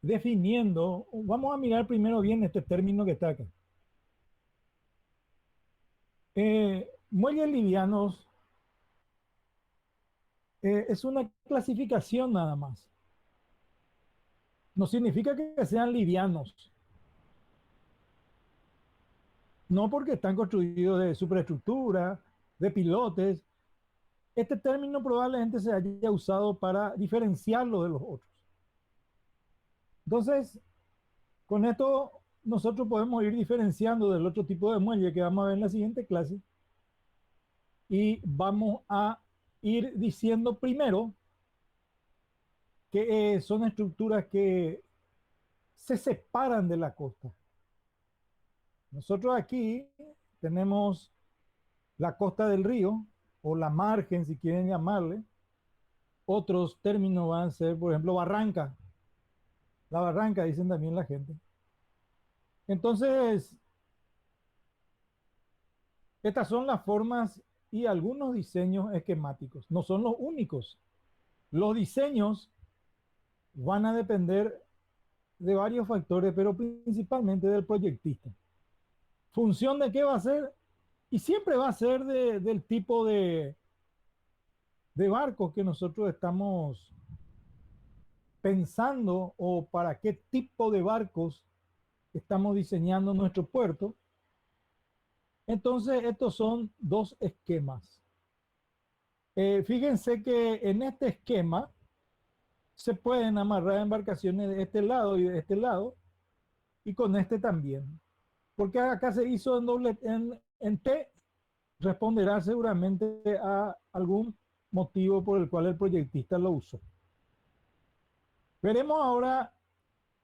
definiendo, vamos a mirar primero bien este término que está acá. Muelles livianos es una clasificación nada más. No significa que sean livianos, no porque están construidos de superestructura, de pilotes. Este término probablemente se haya usado para diferenciarlo de los otros. Entonces, con esto nosotros podemos ir diferenciando del otro tipo de muelle que vamos a ver en la siguiente clase y vamos a ir diciendo primero que son estructuras que se separan de la costa. Nosotros aquí tenemos la costa del río o la margen, si quieren llamarle. Otros términos van a ser, por ejemplo, barranca. La barranca, dicen también la gente. Entonces, estas son las formas y algunos diseños esquemáticos. No son los únicos. Los diseños van a depender de varios factores, pero principalmente del proyectista. ¿Función de qué va a ser? Y siempre va a ser del tipo de barcos que nosotros estamos pensando o para qué tipo de barcos estamos diseñando nuestro puerto. Entonces, estos son dos esquemas. Fíjense que en este esquema se pueden amarrar embarcaciones de este lado y de este lado, y con este también. Porque acá se hizo en doble en T, responderá seguramente a algún motivo por el cual el proyectista lo usó. Veremos ahora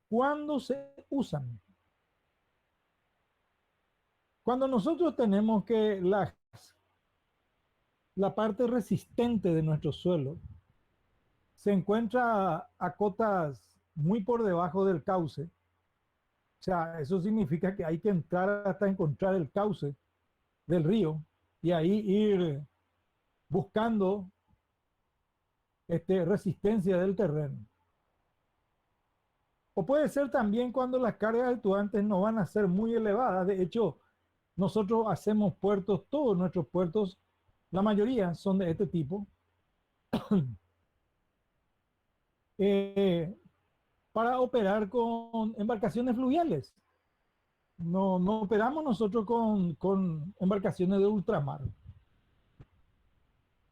cuándo se usan. Cuando nosotros tenemos que la parte resistente de nuestro suelo se encuentra a cotas muy por debajo del cauce, o sea, eso significa que hay que entrar hasta encontrar el cauce del río y ahí ir buscando resistencia del terreno. O puede ser también cuando las cargas actuantes no van a ser muy elevadas. De hecho, nosotros hacemos puertos, todos nuestros puertos, la mayoría son de este tipo, eh, para operar con embarcaciones fluviales. No operamos nosotros con embarcaciones de ultramar.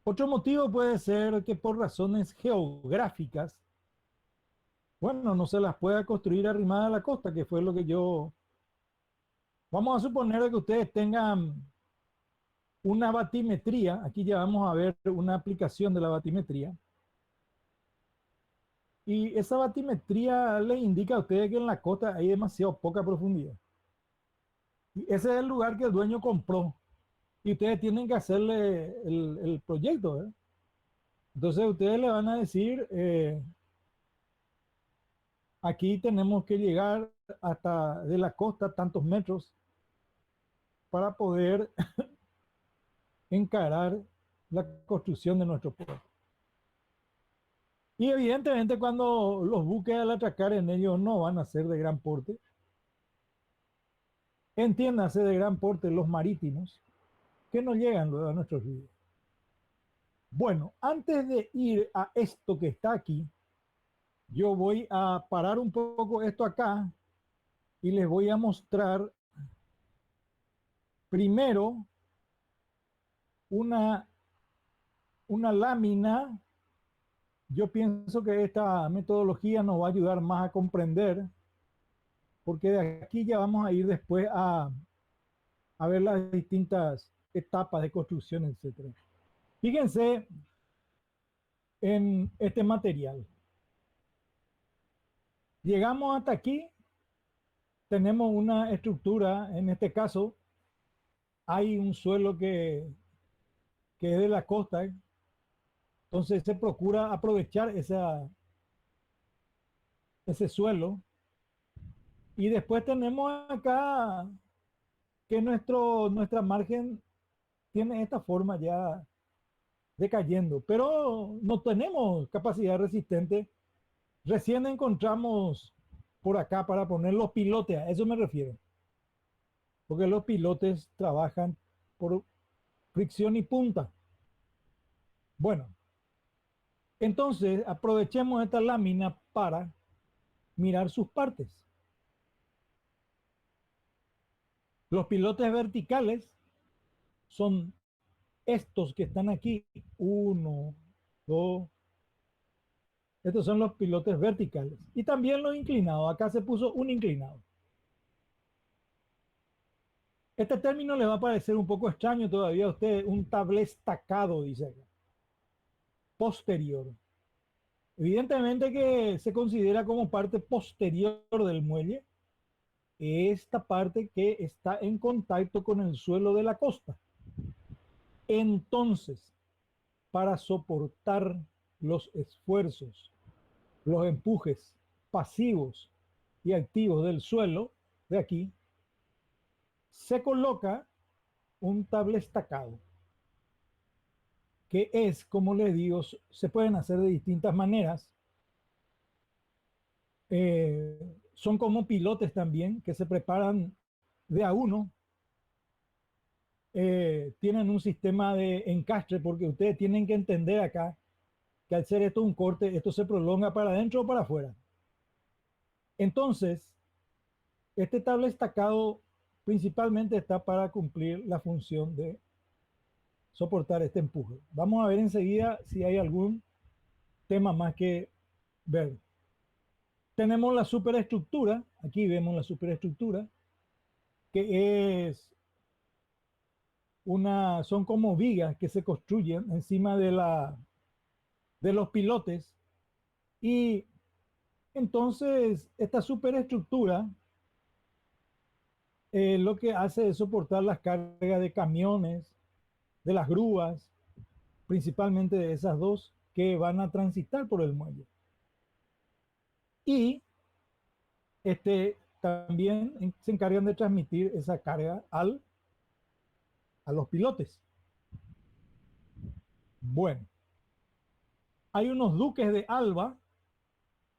Otro motivo puede ser que por razones geográficas, bueno, no se las pueda construir arrimada a la costa, que fue lo que yo... Vamos a suponer que ustedes tengan una batimetría, aquí ya vamos a ver una aplicación de la batimetría, y esa batimetría le indica a ustedes que en la costa hay demasiado poca profundidad. Y ese es el lugar que el dueño compró, y ustedes tienen que hacerle el proyecto, ¿eh? Entonces ustedes le van a decir, aquí tenemos que llegar hasta de la costa tantos metros para poder encarar la construcción de nuestro puerto. Y evidentemente cuando los buques al atracar en ellos no van a ser de gran porte, entiéndase de gran porte los marítimos, que no llegan luego a nuestros ríos. Bueno, antes de ir a esto que está aquí, yo voy a parar un poco esto acá y les voy a mostrar primero una, una lámina. Yo pienso que esta metodología nos va a ayudar más a comprender, porque de aquí ya vamos a ir después a ver las distintas etapas de construcción, etcétera. Fíjense en este material. Llegamos hasta aquí, tenemos una estructura, en este caso hay un suelo que es de la costa, ¿eh? Entonces se procura aprovechar ese suelo. Y después tenemos acá que nuestra margen tiene esta forma ya decayendo, pero no tenemos capacidad resistente. Recién encontramos por acá para poner los pilotes, a eso me refiero. Porque los pilotes trabajan por fricción y punta. Bueno, entonces aprovechemos esta lámina para mirar sus partes. Los pilotes verticales son estos que están aquí. Uno, dos. Estos son los pilotes verticales. Y también los inclinados. Acá se puso un inclinado. Este término le va a parecer un poco extraño todavía a usted. Un tablestacado, dice acá. Posterior. Evidentemente que se considera como parte posterior del muelle esta parte que está en contacto con el suelo de la costa. Entonces, para soportar los esfuerzos, los empujes pasivos y activos del suelo de aquí, se coloca un tablestacado, que es, como les digo, se pueden hacer de distintas maneras. Son como pilotes también que se preparan de a uno. Tienen un sistema de encastre, porque ustedes tienen que entender acá que al ser esto un corte, esto se prolonga para adentro o para afuera. Entonces, este tablestacado principalmente está para cumplir la función de soportar este empuje. Vamos a ver enseguida si hay algún tema más que ver. Tenemos la superestructura, aquí vemos la superestructura, que es son como vigas que se construyen encima de los pilotes, y entonces esta superestructura lo que hace es soportar las cargas de camiones, de las grúas, principalmente de esas dos que van a transitar por el muelle. Y también se encargan de transmitir esa carga a los pilotes. Bueno, hay unos duques de Alba,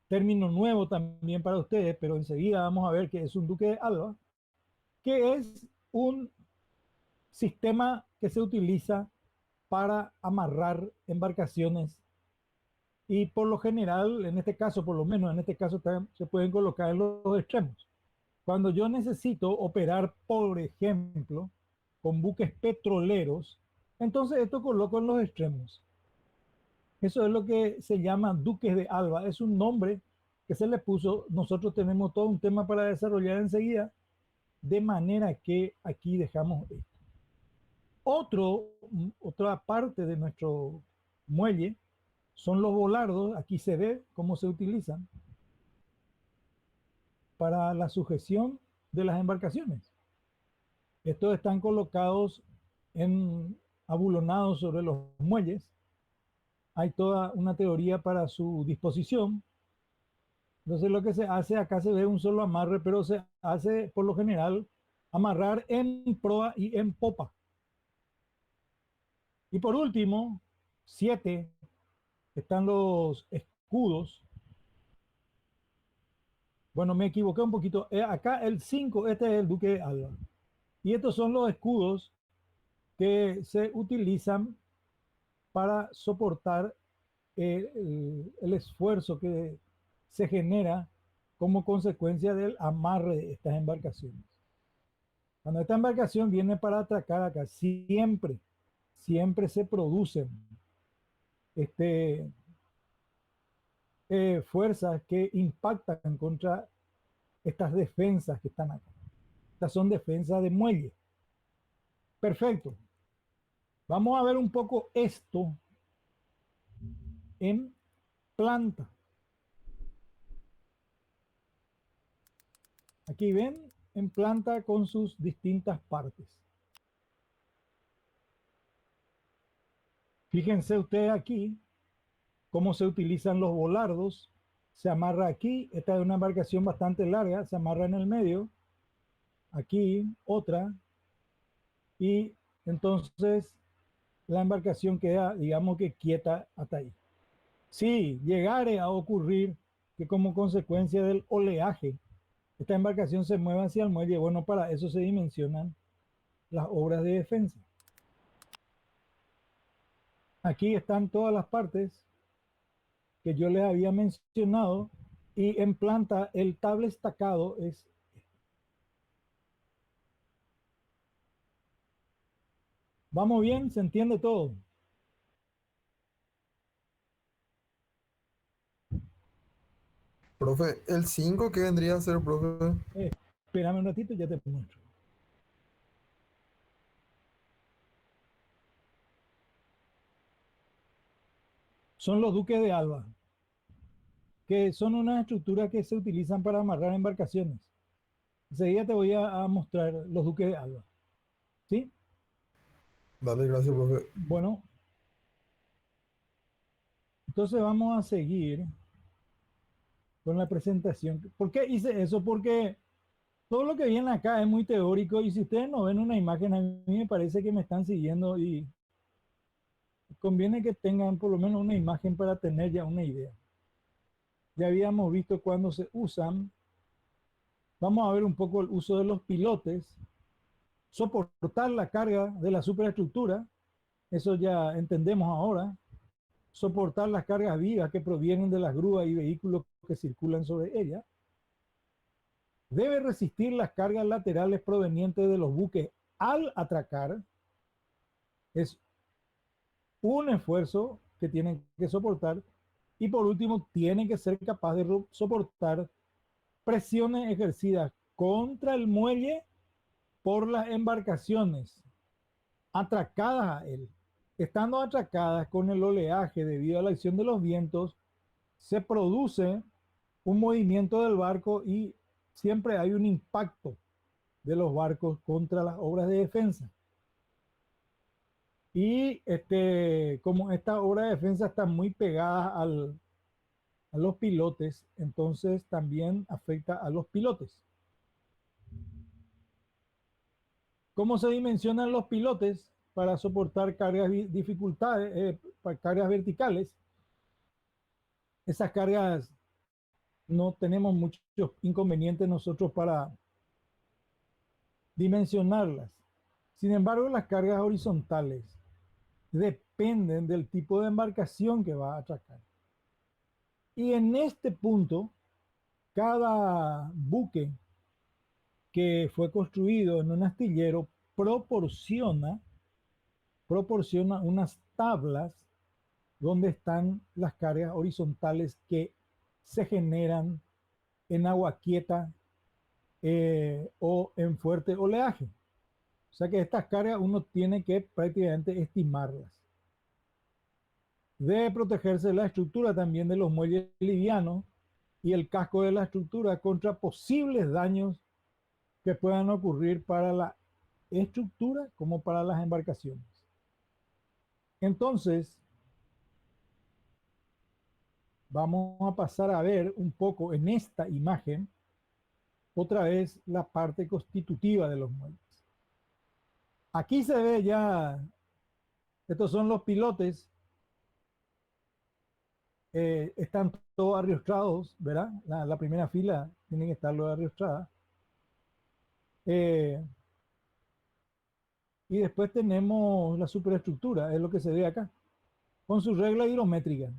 término nuevo también para ustedes, pero enseguida vamos a ver qué es un duque de Alba, que es un sistema que se utiliza para amarrar embarcaciones, y por lo general, en este caso, por lo menos en este caso, se pueden colocar en los extremos. Cuando yo necesito operar, por ejemplo, con buques petroleros, entonces esto coloco en los extremos. Eso es lo que se llama duques de Alba. Es un nombre que se le puso. Nosotros tenemos todo un tema para desarrollar enseguida, de manera que aquí dejamos esto. Otra parte de nuestro muelle son los volardos. Aquí se ve cómo se utilizan para la sujeción de las embarcaciones. Estos están colocados abulonados sobre los muelles. Hay toda una teoría para su disposición. Entonces lo que se hace acá, se ve un solo amarre, pero se hace por lo general amarrar en proa y en popa. Y por último, 7, están los escudos. Bueno, me equivoqué un poquito. Acá el 5, este es el Duque de Alba. Y estos son los escudos que se utilizan para soportar el esfuerzo que se genera como consecuencia del amarre de estas embarcaciones. Cuando esta embarcación viene para atracar acá, siempre se producen fuerzas que impactan contra estas defensas que están acá. Estas son defensas de muelle. Perfecto. Vamos a ver un poco esto en planta. Aquí ven en planta con sus distintas partes. Fíjense ustedes aquí cómo se utilizan los volardos. Se amarra aquí. Esta es una embarcación bastante larga. Se amarra en el medio. Aquí otra. Y entonces la embarcación queda, digamos que quieta hasta ahí. Si llegare a ocurrir que como consecuencia del oleaje, esta embarcación se mueve hacia el muelle. Bueno, para eso se dimensionan las obras de defensa. Aquí están todas las partes que yo les había mencionado y en planta el tabla estacado es... ¿Vamos bien? ¿Se entiende todo? Profe, el 5 ¿qué vendría a ser, profe? Espérame un ratito y ya te muestro. Son los duques de Alba, que son unas estructuras que se utilizan para amarrar embarcaciones. Enseguida te voy a mostrar los duques de Alba. ¿Sí? Dale, gracias, profe. Bueno, entonces vamos a seguir con la presentación. ¿Por qué hice eso? Porque todo lo que viene acá es muy teórico y si ustedes no ven una imagen, a mí me parece que me están siguiendo y conviene que tengan por lo menos una imagen para tener ya una idea. Ya habíamos visto cuando se usan. Vamos a ver un poco el uso de los pilotes, soportar la carga de la superestructura, eso ya entendemos ahora, soportar las cargas vivas que provienen de las grúas y vehículos que circulan sobre ella, debe resistir las cargas laterales provenientes de los buques al atracar, es un esfuerzo que tienen que soportar, y por último tienen que ser capaz de soportar presiones ejercidas contra el muelle por las embarcaciones atracadas a él. Estando atracadas con el oleaje debido a la acción de los vientos, se produce un movimiento del barco y siempre hay un impacto de los barcos contra las obras de defensa. Y como esta obra de defensa está muy pegada a los pilotes, entonces también afecta a los pilotes. ¿Cómo se dimensionan los pilotes para soportar cargas dificultades, cargas verticales? Esas cargas no tenemos muchos inconvenientes nosotros para dimensionarlas. Sin embargo, las cargas horizontales dependen del tipo de embarcación que va a atracar. Y en este punto, cada buque que fue construido en un astillero proporciona unas tablas donde están las cargas horizontales que se generan en agua quieta o en fuerte oleaje. O sea que estas cargas uno tiene que prácticamente estimarlas. Debe protegerse la estructura también de los muelles livianos y el casco de la estructura contra posibles daños que puedan ocurrir para la estructura como para las embarcaciones. Entonces, vamos a pasar a ver un poco en esta imagen otra vez la parte constitutiva de los muelles. Aquí se ve ya, estos son los pilotes, están todos arriostrados, ¿verdad? La primera fila tienen que estar los arriostradas. Y después tenemos la superestructura, es lo que se ve acá, con su regla hidrométrica.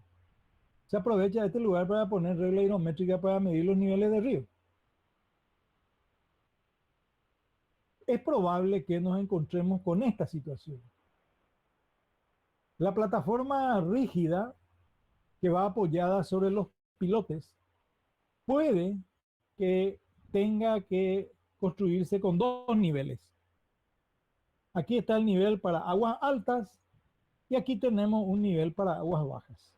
Se aprovecha este lugar para poner regla hidrométrica para medir los niveles de río. Es probable que nos encontremos con esta situación. La plataforma rígida que va apoyada sobre los pilotes puede que tenga que construirse con dos niveles. Aquí está el nivel para aguas altas y aquí tenemos un nivel para aguas bajas.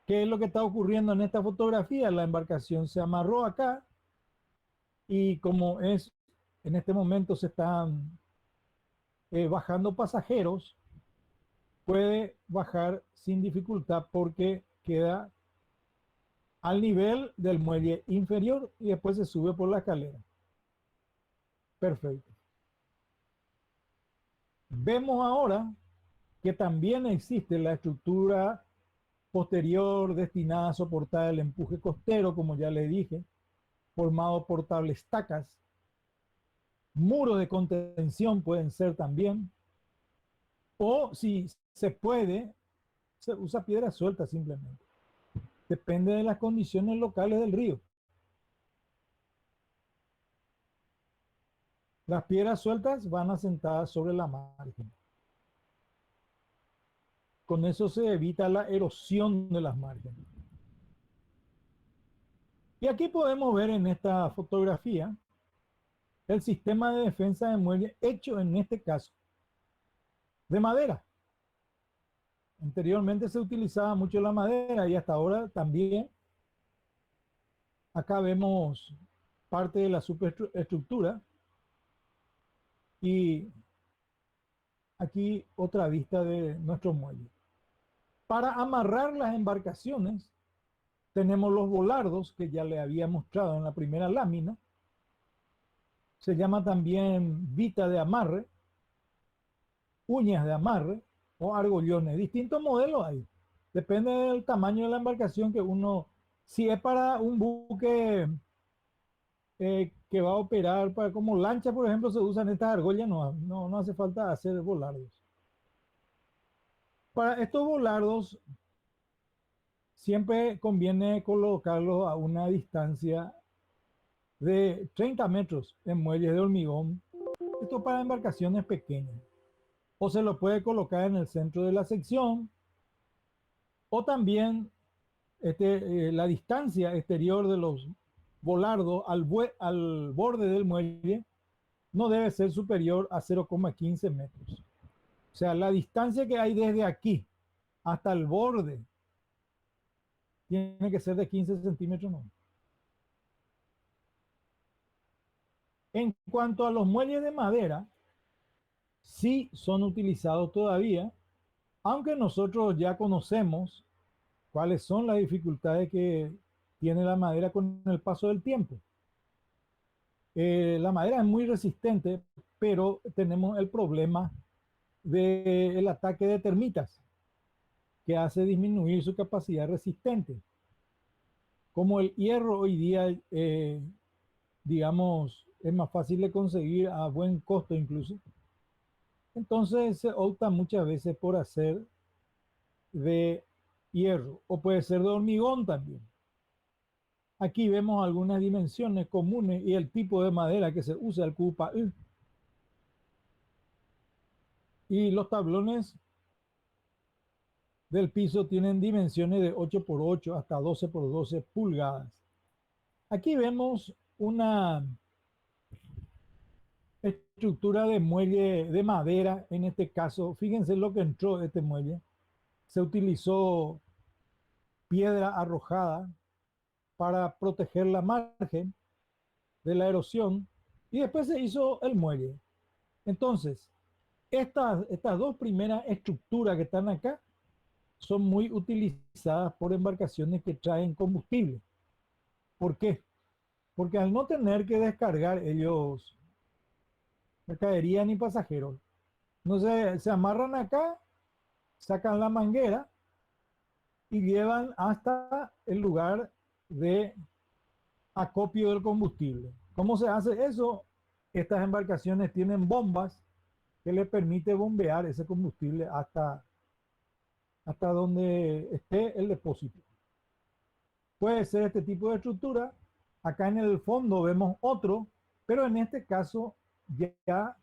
¿Qué es lo que está ocurriendo en esta fotografía? La embarcación se amarró acá y como es en este momento se están bajando pasajeros, puede bajar sin dificultad porque queda al nivel del muelle inferior y después se sube por la escalera. Perfecto. Vemos ahora que también existe la estructura posterior destinada a soportar el empuje costero, como ya le dije, formado por tablestacas. Muros de contención pueden ser también, o si se puede, se usa piedra suelta simplemente. Depende de las condiciones locales del río. Las piedras sueltas van asentadas sobre la margen. Con eso se evita la erosión de las márgenes. Y aquí podemos ver en esta fotografía el sistema de defensa de muelle hecho en este caso de madera. Anteriormente se utilizaba mucho la madera y hasta ahora también. Acá vemos parte de la superestructura y aquí otra vista de nuestro muelle. Para amarrar las embarcaciones tenemos los volardos que ya le había mostrado en la primera lámina. Se llama también vita de amarre, uñas de amarre o argollones. Distintos modelos hay. Depende del tamaño de la embarcación que uno, si es para un buque que va a operar para, como lancha, por ejemplo, se usan estas argollas, no hace falta hacer volardos. Para estos volardos siempre conviene colocarlos a una distancia de 30 metros en muelles de hormigón. Esto para embarcaciones pequeñas. O se lo puede colocar en el centro de la sección, o también la distancia exterior de los volardos al borde del muelle no debe ser superior a 0,15 metros. O sea, la distancia que hay desde aquí hasta el borde tiene que ser de 15 centímetros. No. En cuanto a los muelles de madera, sí son utilizados todavía, aunque nosotros ya conocemos cuáles son las dificultades que tiene la madera con el paso del tiempo. La madera es muy resistente, pero tenemos el problema del ataque de termitas, que hace disminuir su capacidad resistente. Como el hierro hoy día, digamos, es más fácil de conseguir a buen costo incluso, entonces se opta muchas veces por hacer de hierro, o puede ser de hormigón también. Aquí vemos algunas dimensiones comunes y el tipo de madera que se usa, el cupa. Y los tablones del piso tienen dimensiones de 8 por 8 hasta 12 por 12 pulgadas. Aquí vemos una estructura de muelle de madera. En este caso, fíjense lo que entró este muelle. Se utilizó piedra arrojada para proteger la margen de la erosión y después se hizo el muelle. Entonces, estas dos primeras estructuras que están acá son muy utilizadas por embarcaciones que traen combustible. ¿Por qué? Porque al no tener que descargar ellos mercadería ni pasajeros, no se amarran acá, sacan la manguera y llevan hasta el lugar de acopio del combustible. ¿Cómo se hace eso? Estas embarcaciones tienen bombas que le permite bombear ese combustible hasta donde esté el depósito. Puede ser este tipo de estructura. Acá en el fondo vemos otro, pero en este caso ya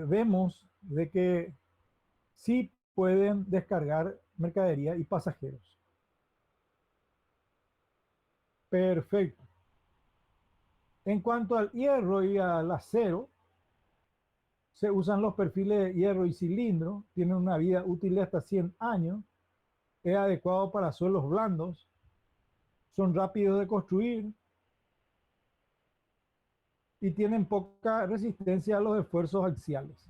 vemos de que sí pueden descargar mercadería y pasajeros. Perfecto. En cuanto al hierro y al acero, se usan los perfiles de hierro y cilindro, tienen una vida útil de hasta 100 años, es adecuado para suelos blandos, son rápidos de construir y tienen poca resistencia a los esfuerzos axiales.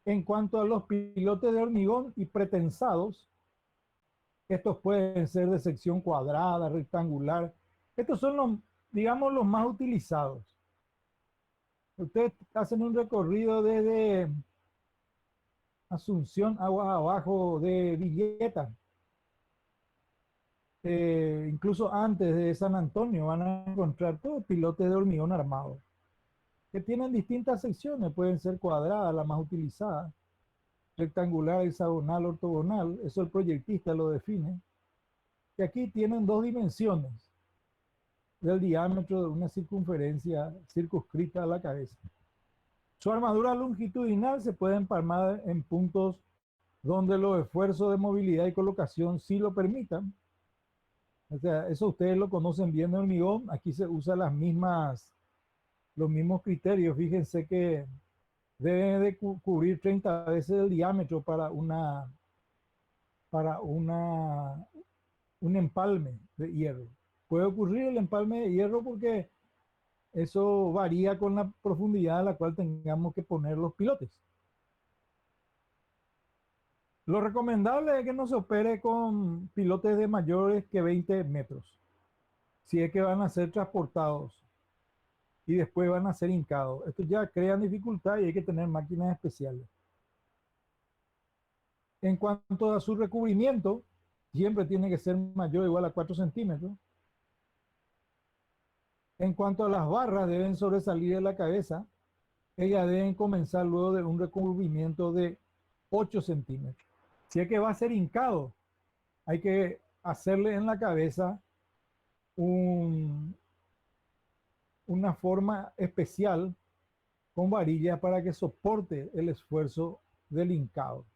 En cuanto a los pilotes de hormigón y pretensados, estos pueden ser de sección cuadrada, rectangular. Estos son los, digamos, los más utilizados. Ustedes hacen un recorrido desde Asunción, aguas abajo de Villeta, incluso antes de San Antonio, van a encontrar todos pilotes de hormigón armado, que tienen distintas secciones, pueden ser cuadradas, la más utilizada, rectangular, hexagonal, ortogonal, eso el proyectista lo define. Y aquí tienen dos dimensiones del diámetro de una circunferencia circunscrita a la cabeza. Su armadura longitudinal se puede empalmar en puntos donde los esfuerzos de movilidad y colocación sí lo permitan. O sea, eso ustedes lo conocen bien de hormigón. Aquí se usan los mismos criterios. Fíjense que debe de cubrir 30 veces el diámetro para un empalme de hierro. Puede ocurrir el empalme de hierro porque eso varía con la profundidad a la cual tengamos que poner los pilotes. Lo recomendable es que no se opere con pilotes de mayores que 20 metros, si es que van a ser transportados y después van a ser hincados. Esto ya crea dificultad y hay que tener máquinas especiales. En cuanto a su recubrimiento, siempre tiene que ser mayor o igual a 4 centímetros. En cuanto a las barras, deben sobresalir de la cabeza. Ellas deben comenzar luego de un recubrimiento de 8 centímetros. Si es que va a ser hincado, hay que hacerle en la cabeza una forma especial con varillas para que soporte el esfuerzo del hincado.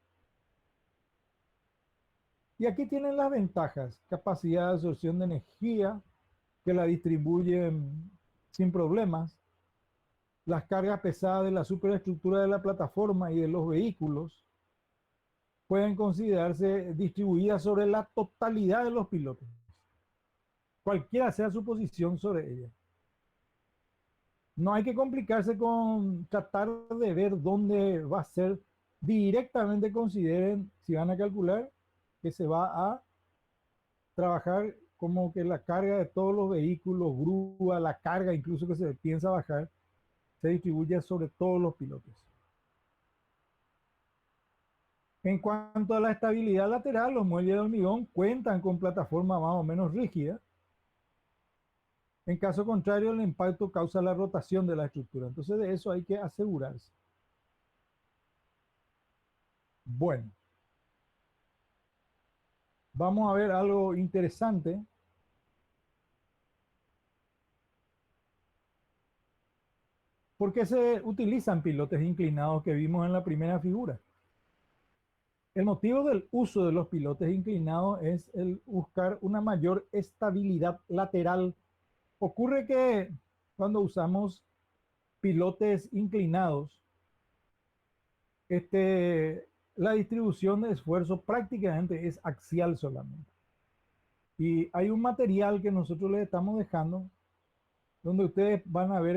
Y aquí tienen las ventajas: capacidad de absorción de energía, que la distribuyen sin problemas, las cargas pesadas de la superestructura de la plataforma y de los vehículos pueden considerarse distribuidas sobre la totalidad de los pilotos, cualquiera sea su posición sobre ella. No hay que complicarse con tratar de ver dónde va a ser. Directamente consideren, si van a calcular, que se va a trabajar como que la carga de todos los vehículos, grúa, la carga incluso que se piensa bajar, se distribuye sobre todos los pilotos. En cuanto a la estabilidad lateral, los muelles de hormigón cuentan con plataforma más o menos rígida. En caso contrario, el impacto causa la rotación de la estructura. Entonces de eso hay que asegurarse. Bueno, vamos a ver algo interesante. ¿Por qué se utilizan pilotes inclinados que vimos en la primera figura? El motivo del uso de los pilotes inclinados es el buscar una mayor estabilidad lateral. Ocurre que cuando usamos pilotes inclinados, la distribución de esfuerzo prácticamente es axial solamente. Y hay un material que nosotros les estamos dejando, donde ustedes van a ver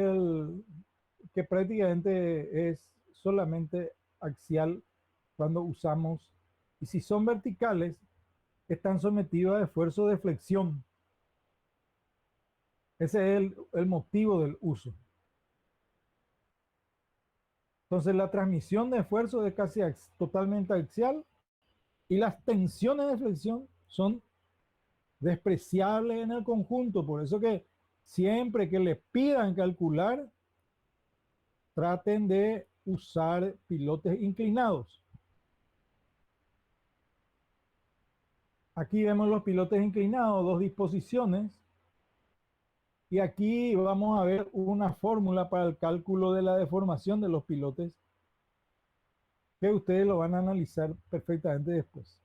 que prácticamente es solamente axial cuando usamos. Y si son verticales, están sometidos a esfuerzo de flexión. Ese es el motivo del uso. Entonces la transmisión de esfuerzo es casi totalmente axial y las tensiones de flexión son despreciables en el conjunto. Por eso que siempre que les pidan calcular, traten de usar pilotes inclinados. Aquí vemos los pilotes inclinados, dos disposiciones. Y aquí vamos a ver una fórmula para el cálculo de la deformación de los pilotes, que ustedes lo van a analizar perfectamente después.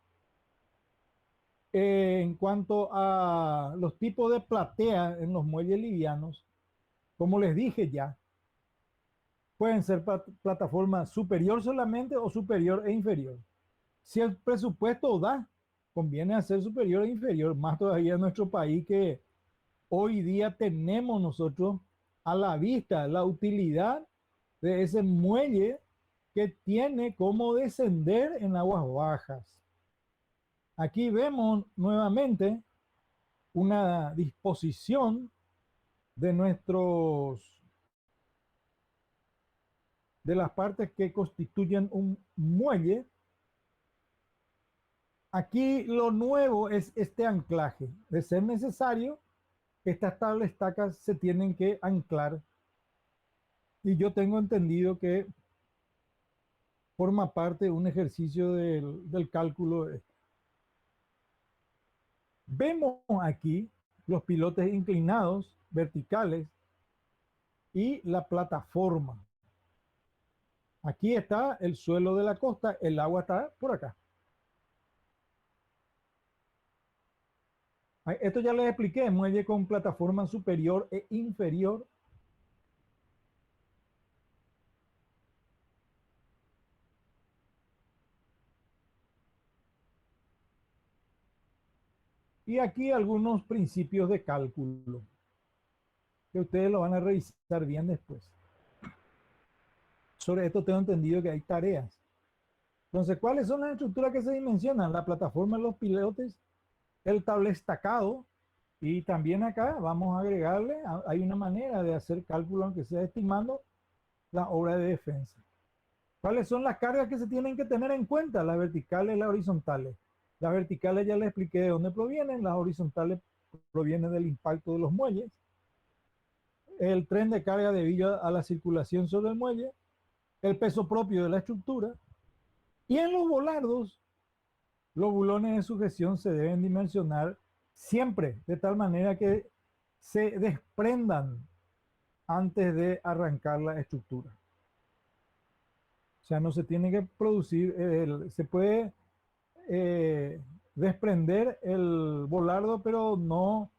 En cuanto a los tipos de platea en los muelles livianos, como les dije ya, pueden ser plataforma superior solamente o superior e inferior. Si el presupuesto da, conviene hacer superior e inferior, más todavía en nuestro país, que hoy día tenemos nosotros a la vista la utilidad de ese muelle que tiene cómo descender en aguas bajas. Aquí vemos nuevamente una disposición de nuestros de las partes que constituyen un muelle. Aquí lo nuevo es este anclaje. De ser necesario, estas tablas estacas se tienen que anclar. Y yo tengo entendido que forma parte de un ejercicio del cálculo. Vemos aquí los pilotes inclinados, verticales, y la plataforma. Aquí está el suelo de la costa, el agua está por acá. Esto ya les expliqué, muelle con plataforma superior e inferior. Y aquí algunos principios de cálculo, que ustedes lo van a revisar bien después. Sobre esto tengo entendido que hay tareas. Entonces, ¿cuáles son las estructuras que se dimensionan? La plataforma de los pilotes, el tablestacado, y también acá vamos a agregarle, hay una manera de hacer cálculo, aunque sea estimando la obra de defensa. ¿Cuáles son las cargas que se tienen que tener en cuenta? Las verticales y las horizontales. Las verticales ya les expliqué de dónde provienen, las horizontales provienen del impacto de los muelles. El tren de carga debido a la circulación sobre el muelle, el peso propio de la estructura. Y en los volardos, los bulones de sujeción se deben dimensionar siempre de tal manera que se desprendan antes de arrancar la estructura. O sea, no se tiene que producir, se puede desprender el volardo, pero no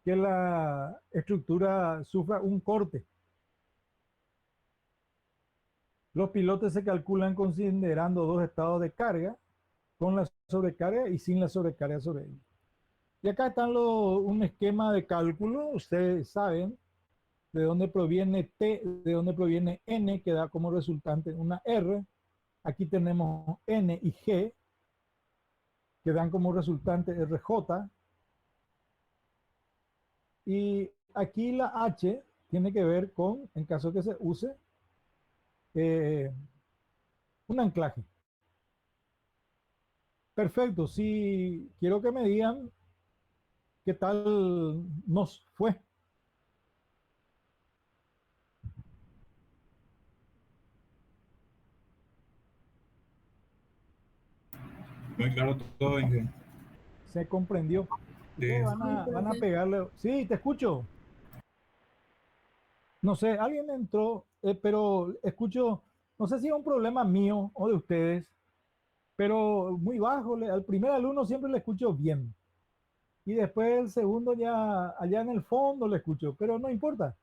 que la estructura sufra un corte. Los pilotes se calculan considerando dos estados de carga, con la sobrecarga y sin la sobrecarga sobre ellos. Y acá están un esquema de cálculo, ustedes saben de dónde proviene T, de dónde proviene N, que da como resultante una R. Aquí tenemos N y G, que dan como resultante RJ. Y aquí la H tiene que ver con, en caso que se use, un anclaje. Perfecto, si quiero que me digan qué tal nos fue. Muy claro todo, Inge. Se comprendió. Sí. Ustedes van a pegarle. Sí, te escucho. No sé, alguien entró, pero escucho, no sé si es un problema mío o de ustedes, pero muy bajo. Al primer alumno siempre le escucho bien. Y después el segundo ya allá en el fondo le escucho, pero no importa.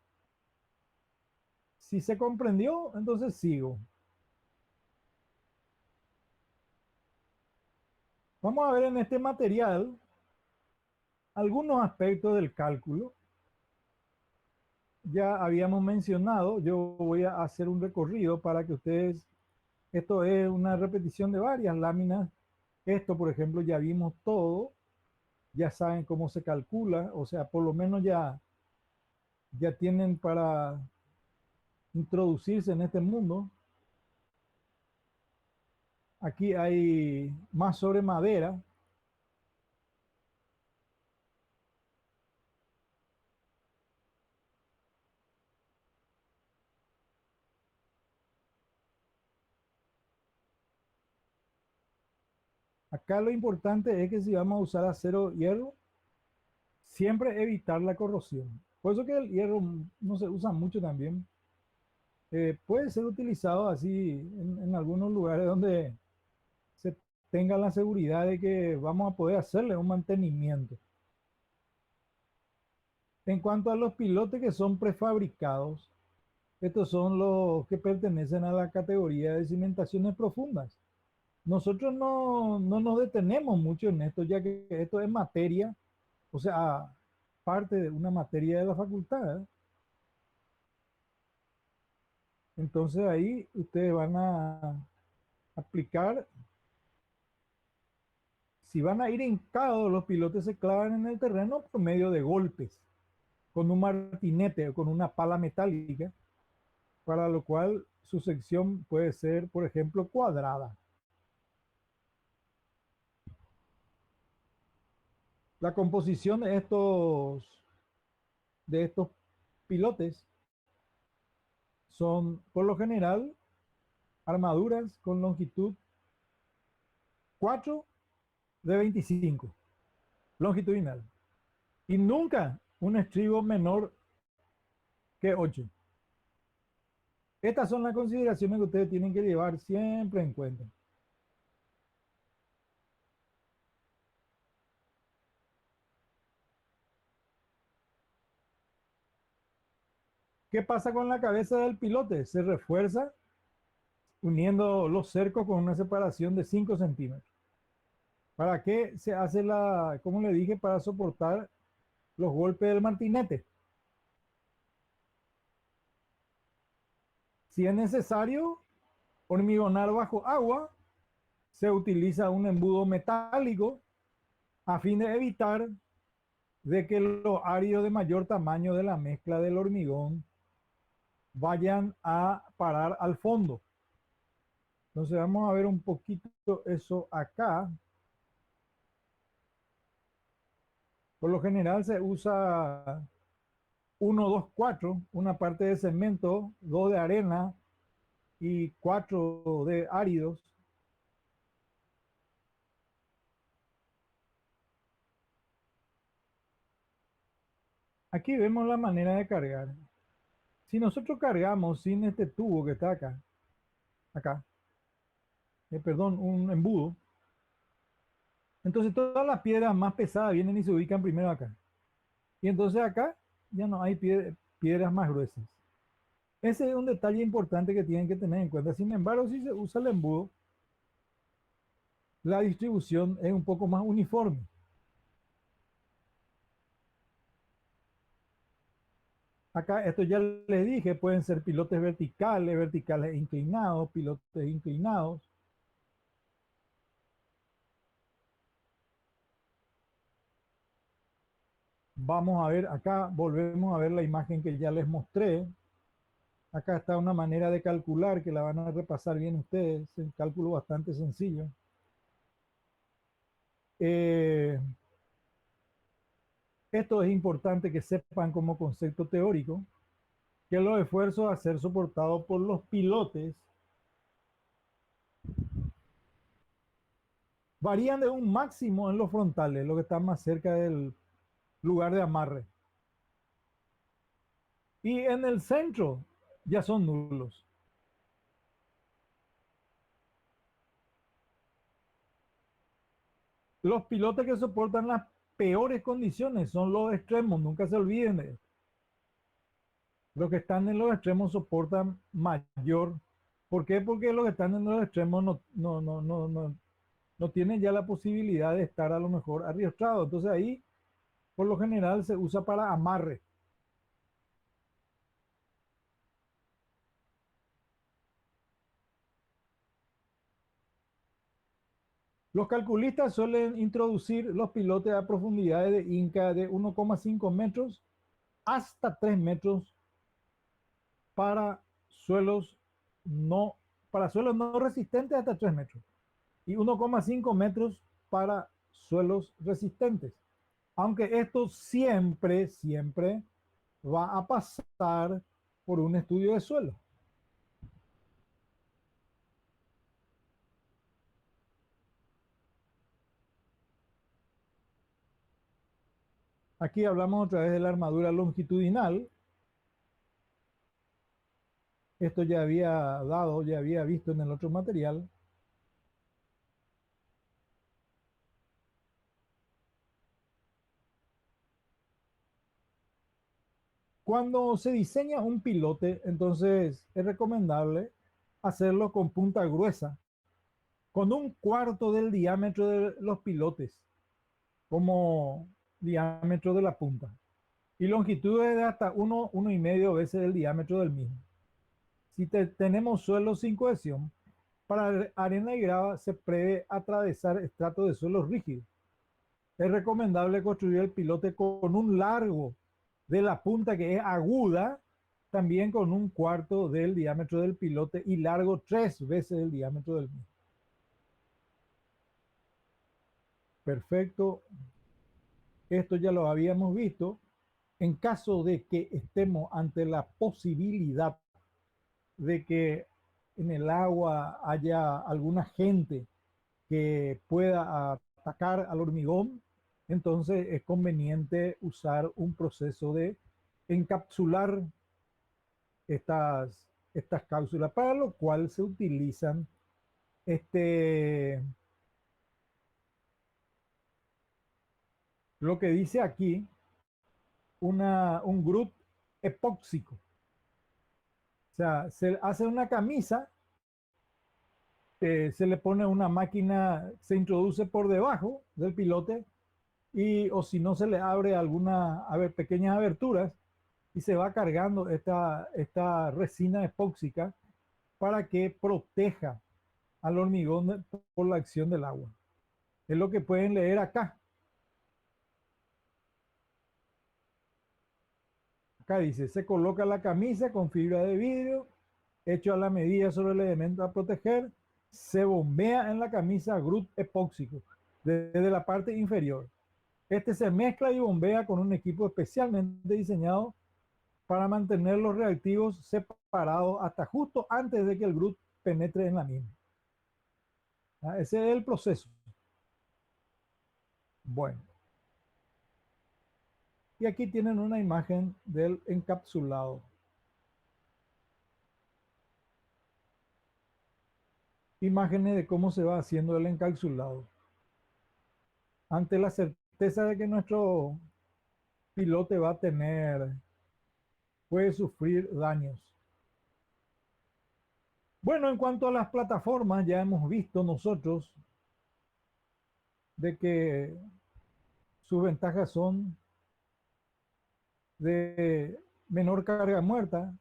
Si se comprendió, entonces sigo. Vamos a ver en este material algunos aspectos del cálculo. Ya habíamos mencionado, yo voy a hacer un recorrido para que ustedes, esto es una repetición de varias láminas. Esto, por ejemplo, ya vimos todo, ya saben cómo se calcula, o sea, por lo menos ya tienen para introducirse en este mundo. Aquí hay más sobre madera. Acá lo importante es que si vamos a usar acero hierro, siempre evitar la corrosión. Por eso que el hierro no se usa mucho también. Puede ser utilizado así en algunos lugares donde se tenga la seguridad de que vamos a poder hacerle un mantenimiento. En cuanto a los pilotes que son prefabricados, estos son los que pertenecen a la categoría de cimentaciones profundas. Nosotros no nos detenemos mucho en esto, ya que esto es materia, o sea, parte de una materia de la facultad. Entonces ahí ustedes van a aplicar, si van a ir hincados, los pilotes se clavan en el terreno por medio de golpes, con un martinete o con una pala metálica, para lo cual su sección puede ser, por ejemplo, cuadrada. La composición de estos pilotes son, por lo general, armaduras con longitud 4 de 25, longitudinal, y nunca un estribo menor que 8. Estas son las consideraciones que ustedes tienen que llevar siempre en cuenta. ¿Qué pasa con la cabeza del pilote? Se refuerza uniendo los cercos con una separación de 5 centímetros. ¿Para qué se hace como le dije, para soportar los golpes del martinete? Si es necesario hormigonar bajo agua, se utiliza un embudo metálico a fin de evitar de que los áridos de mayor tamaño de la mezcla del hormigón vayan a parar al fondo. Entonces vamos a ver un poquito eso acá. Por lo general se usa 1, 2, 4, una parte de cemento, 2 de arena y 4 de áridos. Aquí vemos la manera de cargar. Si nosotros cargamos sin este tubo que está acá, perdón, un embudo, entonces todas las piedras más pesadas vienen y se ubican primero acá. Y entonces acá ya no hay piedras más gruesas. Ese es un detalle importante que tienen que tener en cuenta. Sin embargo, si se usa el embudo, la distribución es un poco más uniforme. Acá, esto ya les dije, pueden ser pilotes verticales e inclinados, pilotes inclinados. Vamos a ver, acá volvemos a ver la imagen que ya les mostré. Acá está una manera de calcular que la van a repasar bien ustedes, es un cálculo bastante sencillo. Esto es importante que sepan como concepto teórico, que los esfuerzos a ser soportados por los pilotes varían de un máximo en los frontales, lo que está más cerca del lugar de amarre. Y en el centro ya son nulos. Los pilotes que soportan las peores condiciones son los extremos, nunca se olviden de eso. Los que están en los extremos soportan mayor. ¿Por qué? Porque los que están en los extremos no tienen ya la posibilidad de estar a lo mejor arriostrados. Entonces ahí, por lo general, se usa para amarre. Los calculistas suelen introducir los pilotes a profundidades de Inca de 1,5 metros hasta 3 metros para suelos no resistentes hasta 3 metros y 1,5 metros para suelos resistentes. Aunque esto siempre va a pasar por un estudio de suelo. Aquí hablamos otra vez de la armadura longitudinal. Esto ya había visto en el otro material. Cuando se diseña un pilote, entonces es recomendable hacerlo con punta gruesa, con 1/4 del diámetro de los pilotes, como diámetro de la punta, y longitudes de hasta 1,5 veces el diámetro del mismo. Si tenemos suelos sin cohesión, para arena y grava se prevé atravesar estratos de suelos rígidos. Es recomendable construir el pilote con un largo de la punta que es aguda también con 1/4 del diámetro del pilote y largo 3 veces el diámetro del mismo. Perfecto. Esto ya lo habíamos visto. En caso de que estemos ante la posibilidad de que en el agua haya alguna gente que pueda atacar al hormigón, entonces es conveniente usar un proceso de encapsular estas cápsulas, para lo cual se utilizan lo que dice aquí, un grupo epóxico. O sea, se hace una camisa, se le pone una máquina, se introduce por debajo del pilote o si no se le abre pequeñas aberturas y se va cargando esta resina epóxica para que proteja al hormigón por la acción del agua. Es lo que pueden leer acá. Acá dice, se coloca la camisa con fibra de vidrio, hecho a la medida sobre el elemento a proteger, se bombea en la camisa GRUT epóxico desde la parte inferior. Este se mezcla y bombea con un equipo especialmente diseñado para mantener los reactivos separados hasta justo antes de que el GRUT penetre en la misma. Ese es el proceso. Bueno. Y aquí tienen una imagen del encapsulado. Imágenes de cómo se va haciendo el encapsulado. Ante la certeza de que nuestro pilote puede sufrir daños. Bueno, en cuanto a las plataformas, ya hemos visto nosotros de que sus ventajas son de menor carga muerta,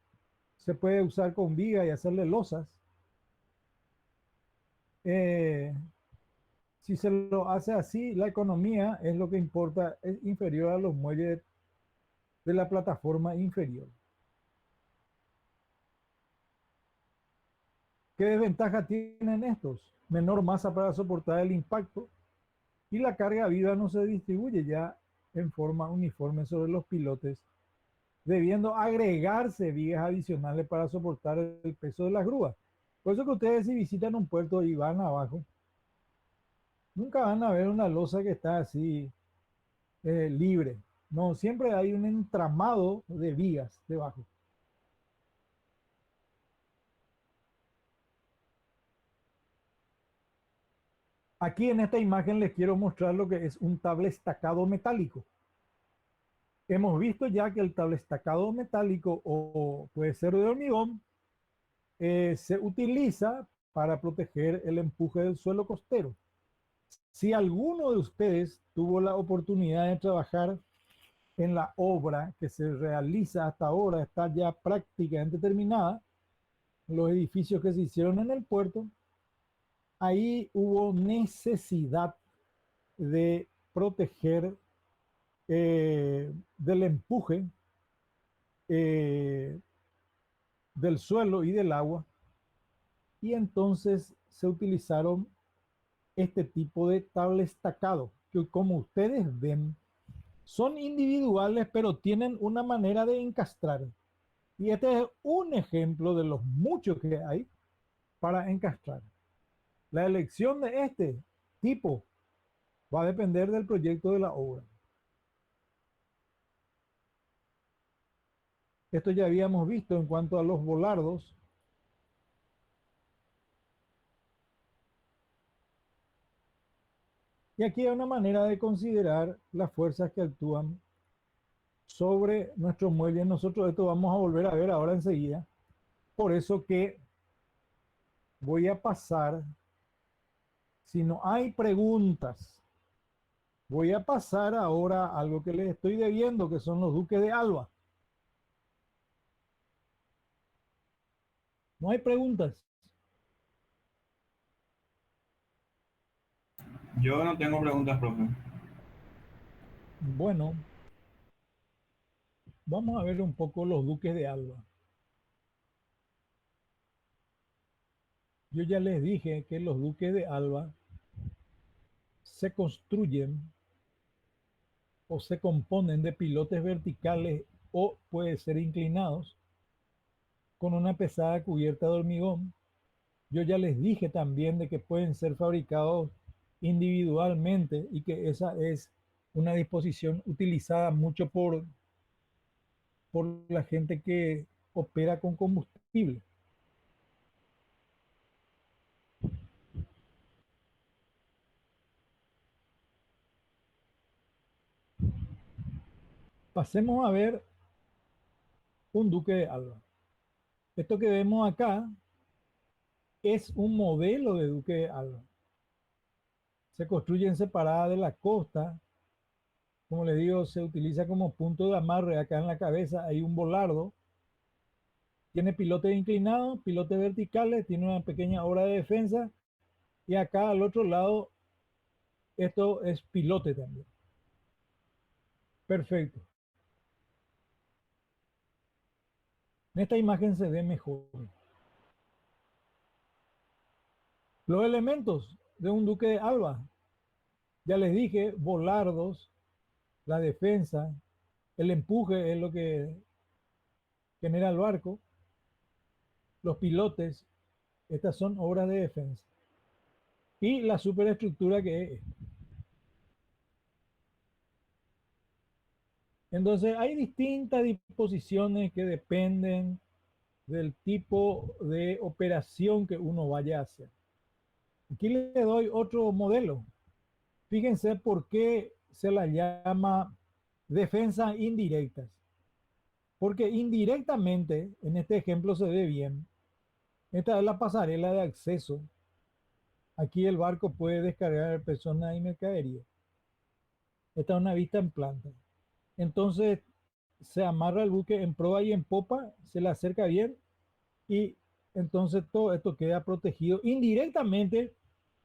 se puede usar con viga y hacerle losas. Si se lo hace así, la economía es lo que importa, es inferior a los muelles de la plataforma inferior. ¿Qué desventaja tienen estos? Menor masa para soportar el impacto y la carga viva no se distribuye ya en forma uniforme sobre los pilotes, debiendo agregarse vigas adicionales para soportar el peso de las grúas. Por eso que ustedes si visitan un puerto y van abajo, nunca van a ver una losa que está así libre. No, siempre hay un entramado de vigas debajo. Aquí en esta imagen les quiero mostrar lo que es un tablestacado metálico. Hemos visto ya que el tablestacado metálico o puede ser de hormigón, se utiliza para proteger el empuje del suelo costero. Si alguno de ustedes tuvo la oportunidad de trabajar en la obra que se realiza hasta ahora, está ya prácticamente terminada, los edificios que se hicieron en el puerto, ahí hubo necesidad de proteger del empuje del suelo y del agua, y entonces se utilizaron este tipo de tablestacado, que como ustedes ven, son individuales, pero tienen una manera de encastrar. Y este es un ejemplo de los muchos que hay para encastrar. La elección de este tipo va a depender del proyecto de la obra. Esto ya habíamos visto en cuanto a los volardos. Y aquí hay una manera de considerar las fuerzas que actúan sobre nuestros muelles. Nosotros esto vamos a volver a ver ahora enseguida. Por eso que voy a pasar, si no hay preguntas, voy a pasar ahora a algo que les estoy debiendo, que son los duques de Alba. No hay preguntas. Yo no tengo preguntas, profe. Bueno, vamos a ver un poco los duques de Alba. Yo ya les dije que los duques de Alba se construyen o se componen de pilotes verticales o puede ser inclinados con una pesada cubierta de hormigón. Yo ya les dije también de que pueden ser fabricados individualmente y que esa es una disposición utilizada mucho por la gente que opera con combustible. Pasemos a ver un duque de Alba. Esto que vemos acá es un modelo de duque de Alba. Se construyen separadas de la costa. Como les digo, se utiliza como punto de amarre. Acá en la cabeza hay un volardo. Tiene pilotes inclinados, pilotes verticales, tiene una pequeña obra de defensa. Y acá al otro lado, esto es pilote también. Perfecto. En esta imagen se ve mejor. Los elementos de un duque de Alba. Ya les dije, volardos, la defensa, el empuje es lo que genera el barco, los pilotes, estas son obras de defensa. Y la superestructura que es. Entonces hay distintas disposiciones que dependen del tipo de operación que uno vaya a hacer. Aquí le doy otro modelo. Fíjense por qué se la llama defensa indirectas. Porque indirectamente, en este ejemplo se ve bien, esta es la pasarela de acceso. Aquí el barco puede descargar personas y mercadería. Esta es una vista en planta. Entonces se amarra el buque en proa y en popa, se le acerca bien y entonces todo esto queda protegido indirectamente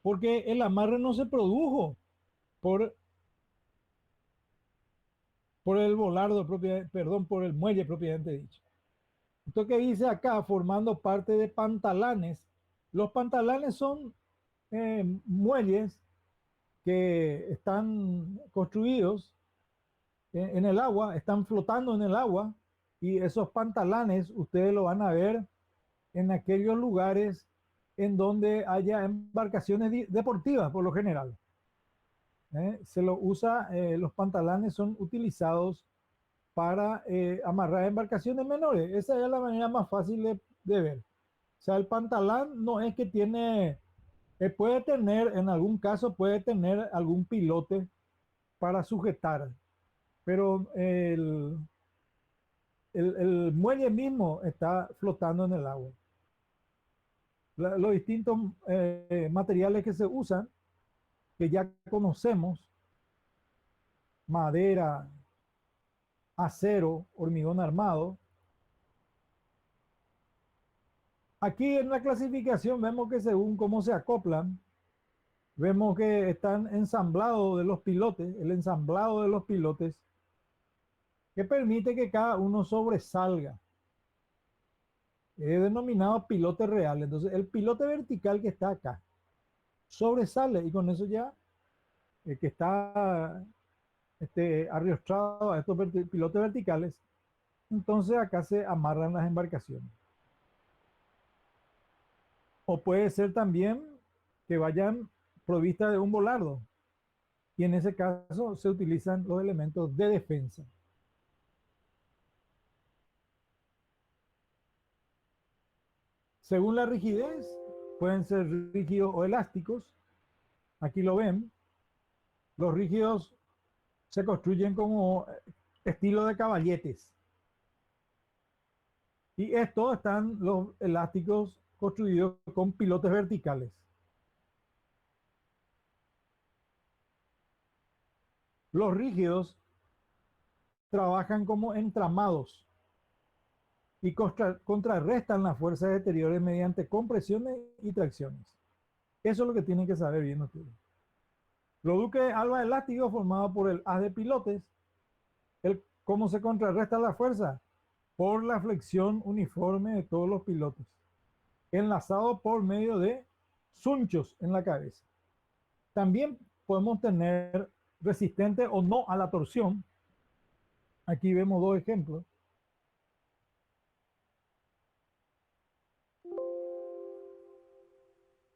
porque el amarre no se produjo por, por el volardo, perdón, por el muelle propiamente dicho. Esto que dice acá, formando parte de pantalanes. Los pantalanes son muelles que están construidos en el agua, están flotando en el agua y esos pantalanes ustedes lo van a ver en aquellos lugares en donde haya embarcaciones deportivas por lo general. Se lo usa, los pantalanes son utilizados para amarrar embarcaciones menores. Esa es la manera más fácil de ver. O sea, el pantalán no es que tiene, puede tener, en algún caso puede tener algún pilote para sujetar, pero el muelle mismo está flotando en el agua. Los distintos materiales que se usan, que ya conocemos, madera, acero, hormigón armado. Aquí en la clasificación vemos que según cómo se acoplan, vemos que están ensamblados de los pilotes, el ensamblado de los pilotes, que permite que cada uno sobresalga. Es denominado pilote real. Entonces el pilote vertical que está acá sobresale y con eso ya el que está arriostrado a estos pilotes verticales, entonces acá se amarran las embarcaciones. O puede ser también que vayan provistas de un volardo y en ese caso se utilizan los elementos de defensa. Según la rigidez, pueden ser rígidos o elásticos. Aquí lo ven. Los rígidos se construyen como estilo de caballetes. Y estos están los elásticos construidos con pilotes verticales. Los rígidos trabajan como entramados y contrarrestan las fuerzas exteriores mediante compresiones y tracciones. Eso es lo que tienen que saber bien ustedes. Los duques de Alba elásticos formados por el haz de pilotes. ¿Cómo se contrarresta la fuerza? Por la flexión uniforme de todos los pilotes. enlazado por medio de sunchos en la cabeza. También podemos tener resistente o no a la torsión. Aquí vemos dos ejemplos.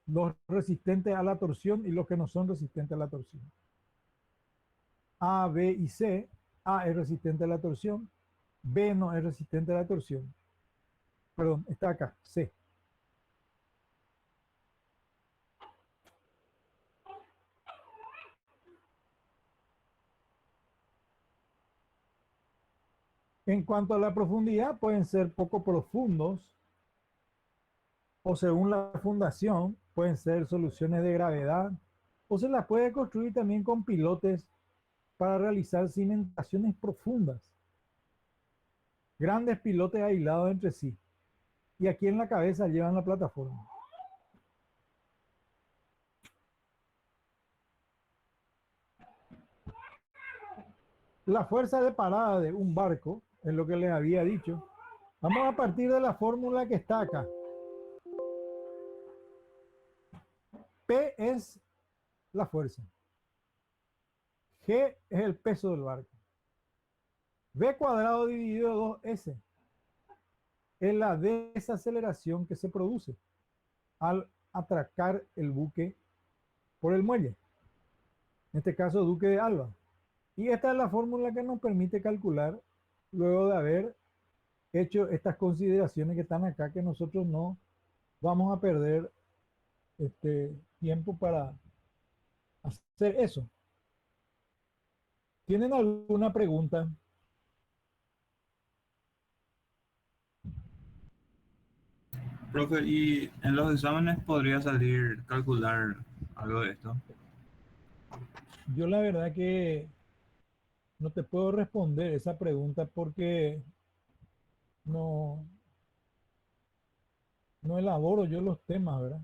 Los resistentes a la torsión y los que no son resistentes a la torsión. A, B y C. A es resistente a la torsión, B no es resistente a la torsión. Perdón, está acá, C. En cuanto a la profundidad, pueden ser poco profundos o según la fundación, pueden ser soluciones de gravedad o se las puede construir también con pilotes para realizar cimentaciones profundas. Grandes pilotes aislados entre sí. Y aquí en la cabeza llevan la plataforma. La fuerza de parada de un barco, es lo que les había dicho. Vamos a partir de la fórmula que está acá. P es la fuerza. G es el peso del barco. V cuadrado dividido 2S es la desaceleración que se produce al atracar el buque por el muelle. En este caso, Duque de Alba. Y esta es la fórmula que nos permite calcular luego de haber hecho estas consideraciones que están acá, que nosotros no vamos a perder tiempo para hacer eso. ¿Tienen alguna pregunta? Profe, ¿y en los exámenes podría salir calcular algo de esto? Yo la verdad que no te puedo responder esa pregunta porque no, no elaboro yo los temas, ¿verdad?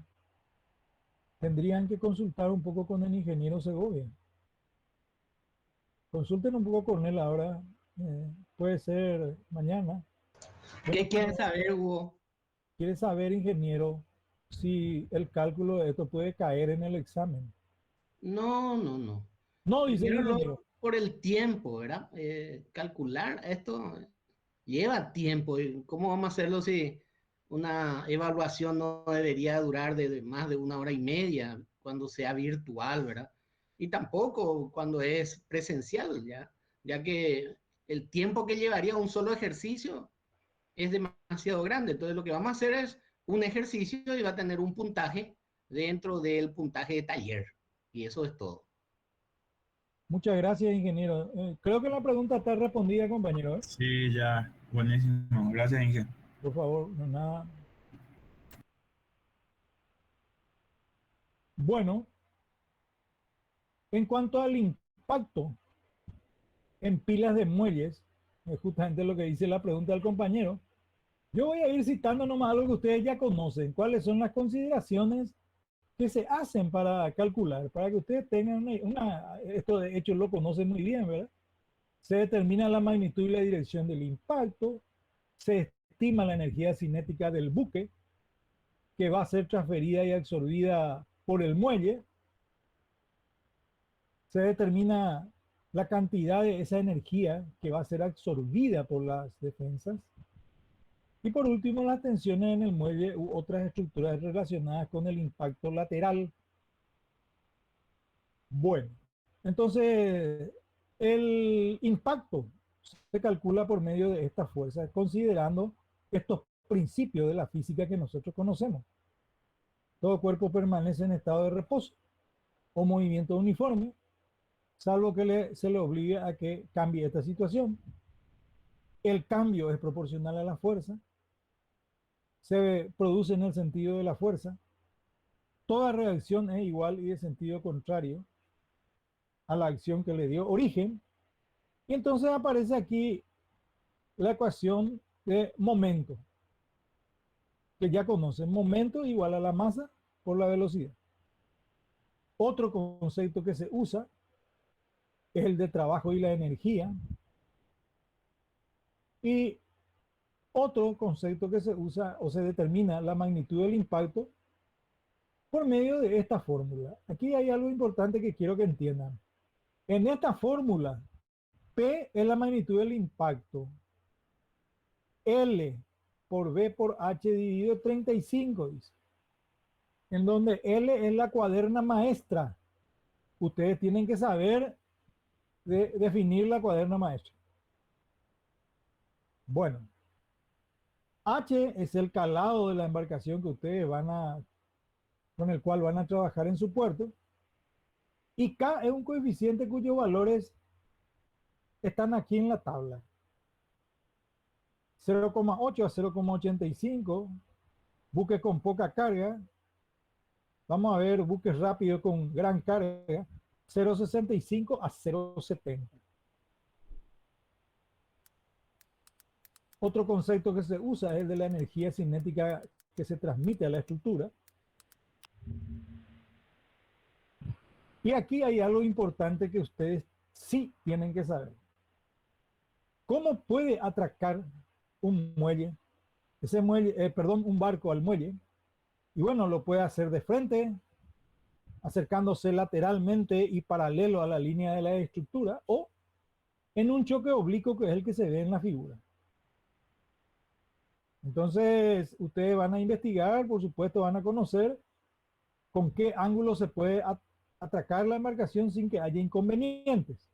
Tendrían que consultar un poco con el ingeniero Segovia. Consulten un poco con él ahora, puede ser mañana. ¿Qué quieren saber, Hugo? Quiere saber, ingeniero, si el cálculo de esto puede caer en el examen. No, no, no. No, dice el Primero ingeniero. por el tiempo, ¿verdad? Calcular esto lleva tiempo. ¿Cómo vamos a hacerlo si una evaluación no debería durar de más de 1 hora y media cuando sea virtual, ¿verdad? Y tampoco cuando es presencial, ya que el tiempo que llevaría un solo ejercicio es demasiado grande. Entonces lo que vamos a hacer es un ejercicio y va a tener un puntaje dentro del puntaje de taller. Y eso es todo. Muchas gracias, ingeniero. Creo que la pregunta está respondida, compañero. Sí, ya, buenísimo. Gracias, Inge. Por favor, no nada. Bueno, en cuanto al impacto en pilas de muelles, es justamente lo que dice la pregunta del compañero, yo voy a ir citando nomás algo que ustedes ya conocen, cuáles son las consideraciones que se hacen para calcular, para que ustedes tengan esto de hecho lo conocen muy bien, ¿verdad? Se determina la magnitud y la dirección del impacto, se estima la energía cinética del buque, que va a ser transferida y absorbida por el muelle, se determina la cantidad de esa energía que va a ser absorbida por las defensas, y por último las tensiones en el muelle u otras estructuras relacionadas con el impacto lateral. Bueno, entonces el impacto se calcula por medio de estas fuerzas, considerando estos principios de la física que nosotros conocemos. Todo cuerpo permanece en estado de reposo o movimiento uniforme, salvo que se le obligue a que cambie esta situación. El cambio es proporcional a la fuerza, se produce en el sentido de la fuerza. Toda reacción es igual y de sentido contrario a la acción que le dio origen. Y entonces aparece aquí la ecuación de momento, que ya conocen. Momento igual a la masa por la velocidad. Otro concepto que se usa es el de trabajo y la energía. Y Otro concepto que se usa o se determina la magnitud del impacto por medio de esta fórmula. Aquí hay algo importante que quiero que entiendan. En esta fórmula, P es la magnitud del impacto. L por B por H dividido 35, dice. En donde L es la cuaderna maestra. Ustedes tienen que saber definir la cuaderna maestra. Bueno, H es el calado de la embarcación que ustedes con el cual van a trabajar en su puerto. Y K es un coeficiente cuyos valores están aquí en la tabla. 0,8 a 0,85, buques con poca carga. Vamos a ver buques rápidos con gran carga, 0,65 a 0,70. Otro concepto que se usa es el de la energía cinética que se transmite a la estructura. Y aquí hay algo importante que ustedes sí tienen que saber. ¿Cómo puede atracar un muelle, un barco al muelle? Y bueno, lo puede hacer de frente, acercándose lateralmente y paralelo a la línea de la estructura, o en un choque oblicuo, que es el que se ve en la figura. Entonces, ustedes van a investigar, por supuesto, van a conocer con qué ángulo se puede atracar la embarcación sin que haya inconvenientes.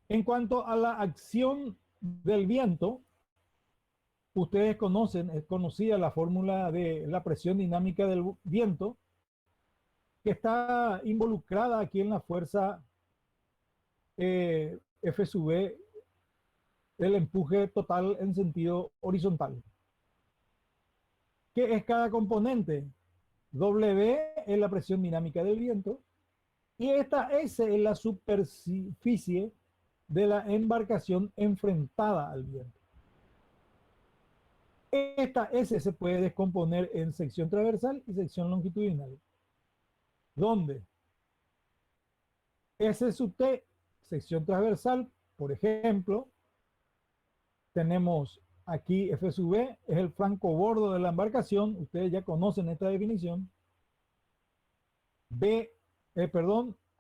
En cuanto a la acción del viento, ustedes conocen, es conocida la fórmula de la presión dinámica del viento, que está involucrada aquí en la fuerza F sub V, el empuje total en sentido horizontal. ¿Qué es cada componente? W es la presión dinámica del viento y esta S es la superficie de la embarcación enfrentada al viento. Esta S se puede descomponer en sección transversal y sección longitudinal, donde S sub T, sección transversal, por ejemplo, tenemos aquí F sub V, es el flanco bordo de la embarcación, ustedes ya conocen esta definición.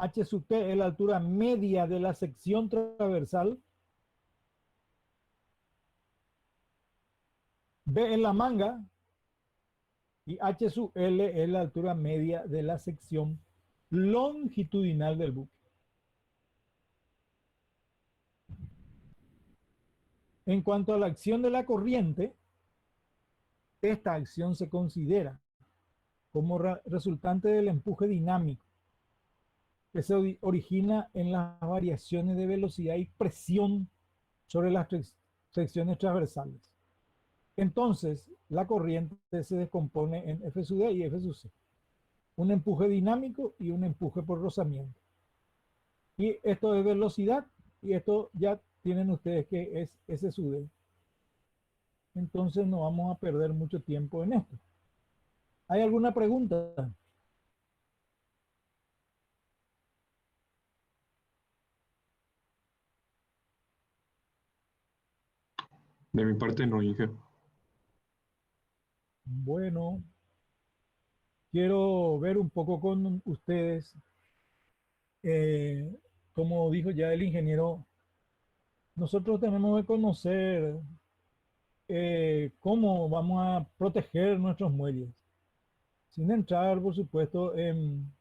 H sub T es la altura media de la sección transversal. B es la manga y H sub L es la altura media de la sección longitudinal del buque. En cuanto a la acción de la corriente, esta acción se considera como resultante del empuje dinámico que se origina en las variaciones de velocidad y presión sobre las secciones transversales. Entonces, la corriente se descompone en F sub D y F sub C. Un empuje dinámico y un empuje por rozamiento. Y esto es velocidad y esto ya tienen ustedes que es S sub D. Entonces no vamos a perder mucho tiempo en esto. ¿Hay alguna pregunta? De mi parte no, Inge. Bueno, quiero ver un poco con ustedes, como dijo ya el ingeniero, nosotros tenemos que conocer cómo vamos a proteger nuestros muelles, sin entrar, por supuesto, en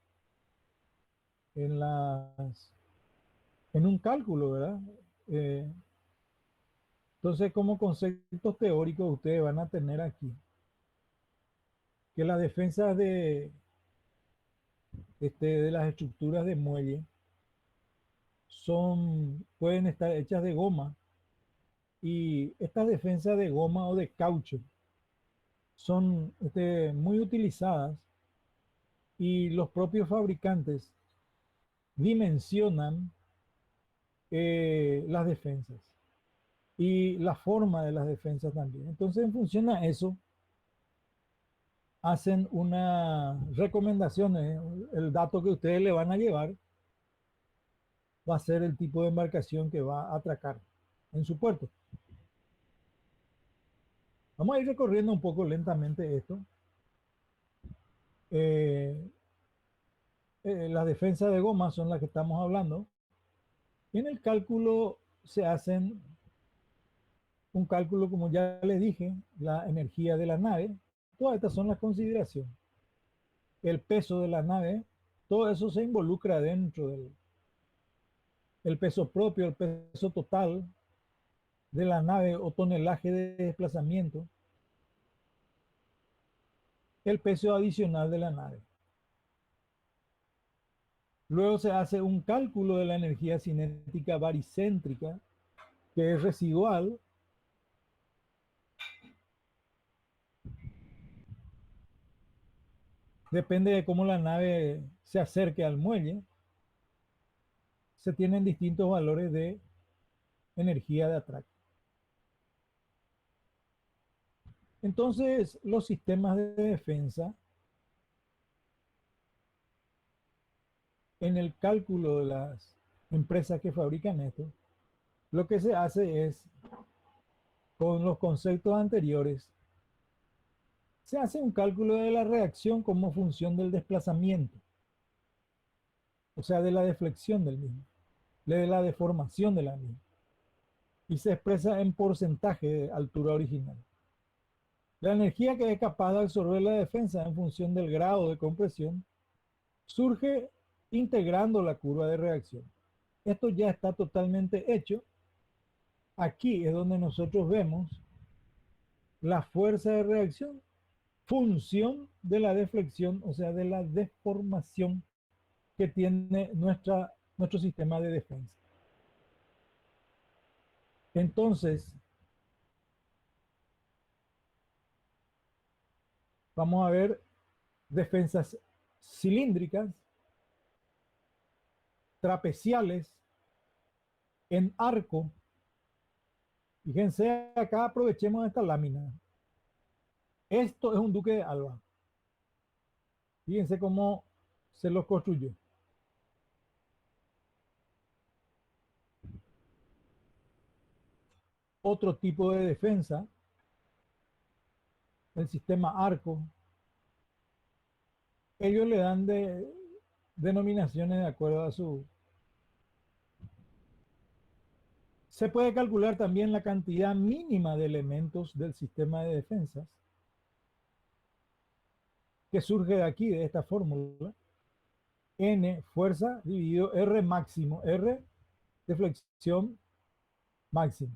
un cálculo, ¿verdad? Eh, entonces, como conceptos teóricos, ustedes van a tener aquí que las defensas de las estructuras de muelle pueden estar hechas de goma, y estas defensas de goma o de caucho son muy utilizadas, y los propios fabricantes dimensionan las defensas y la forma de las defensas también. Entonces, en función a eso, hacen unas recomendaciones, el dato que ustedes le van a llevar, va a ser el tipo de embarcación que va a atracar en su puerto. Vamos a ir recorriendo un poco lentamente esto. Las defensas de goma son las que estamos hablando. En el cálculo se hacen un cálculo, como ya les dije, la energía de la nave. Todas estas son las consideraciones. El peso de la nave, todo eso se involucra dentro del el peso propio, el peso total de la nave o tonelaje de desplazamiento, el peso adicional de la nave. Luego se hace un cálculo de la energía cinética baricéntrica, que es residual. Depende de cómo la nave se acerque al muelle. Se tienen distintos valores de energía de atraque. Entonces, los sistemas de defensa, en el cálculo de las empresas que fabrican esto, lo que se hace es, con los conceptos anteriores, se hace un cálculo de la reacción como función del desplazamiento, o sea, de la deflexión del mismo, de la deformación de la misma, y se expresa en porcentaje de altura original. La energía que es capaz de absorber la defensa en función del grado de compresión surge integrando la curva de reacción. Esto ya está totalmente hecho. Aquí es donde nosotros vemos la fuerza de reacción, función de la deflexión, o sea, de la deformación que tiene nuestro sistema de defensa. Entonces, vamos a ver defensas cilíndricas, trapeciales, en arco. Fíjense acá, aprovechemos esta lámina. Esto es un Duque de Alba. Fíjense cómo se los construyó. Otro tipo de defensa, el sistema arco. Ellos le dan denominaciones de acuerdo a su... Se puede calcular también la cantidad mínima de elementos del sistema de defensas, que surge de aquí, de esta fórmula. N, fuerza, dividido R máximo. R, deflexión máxima.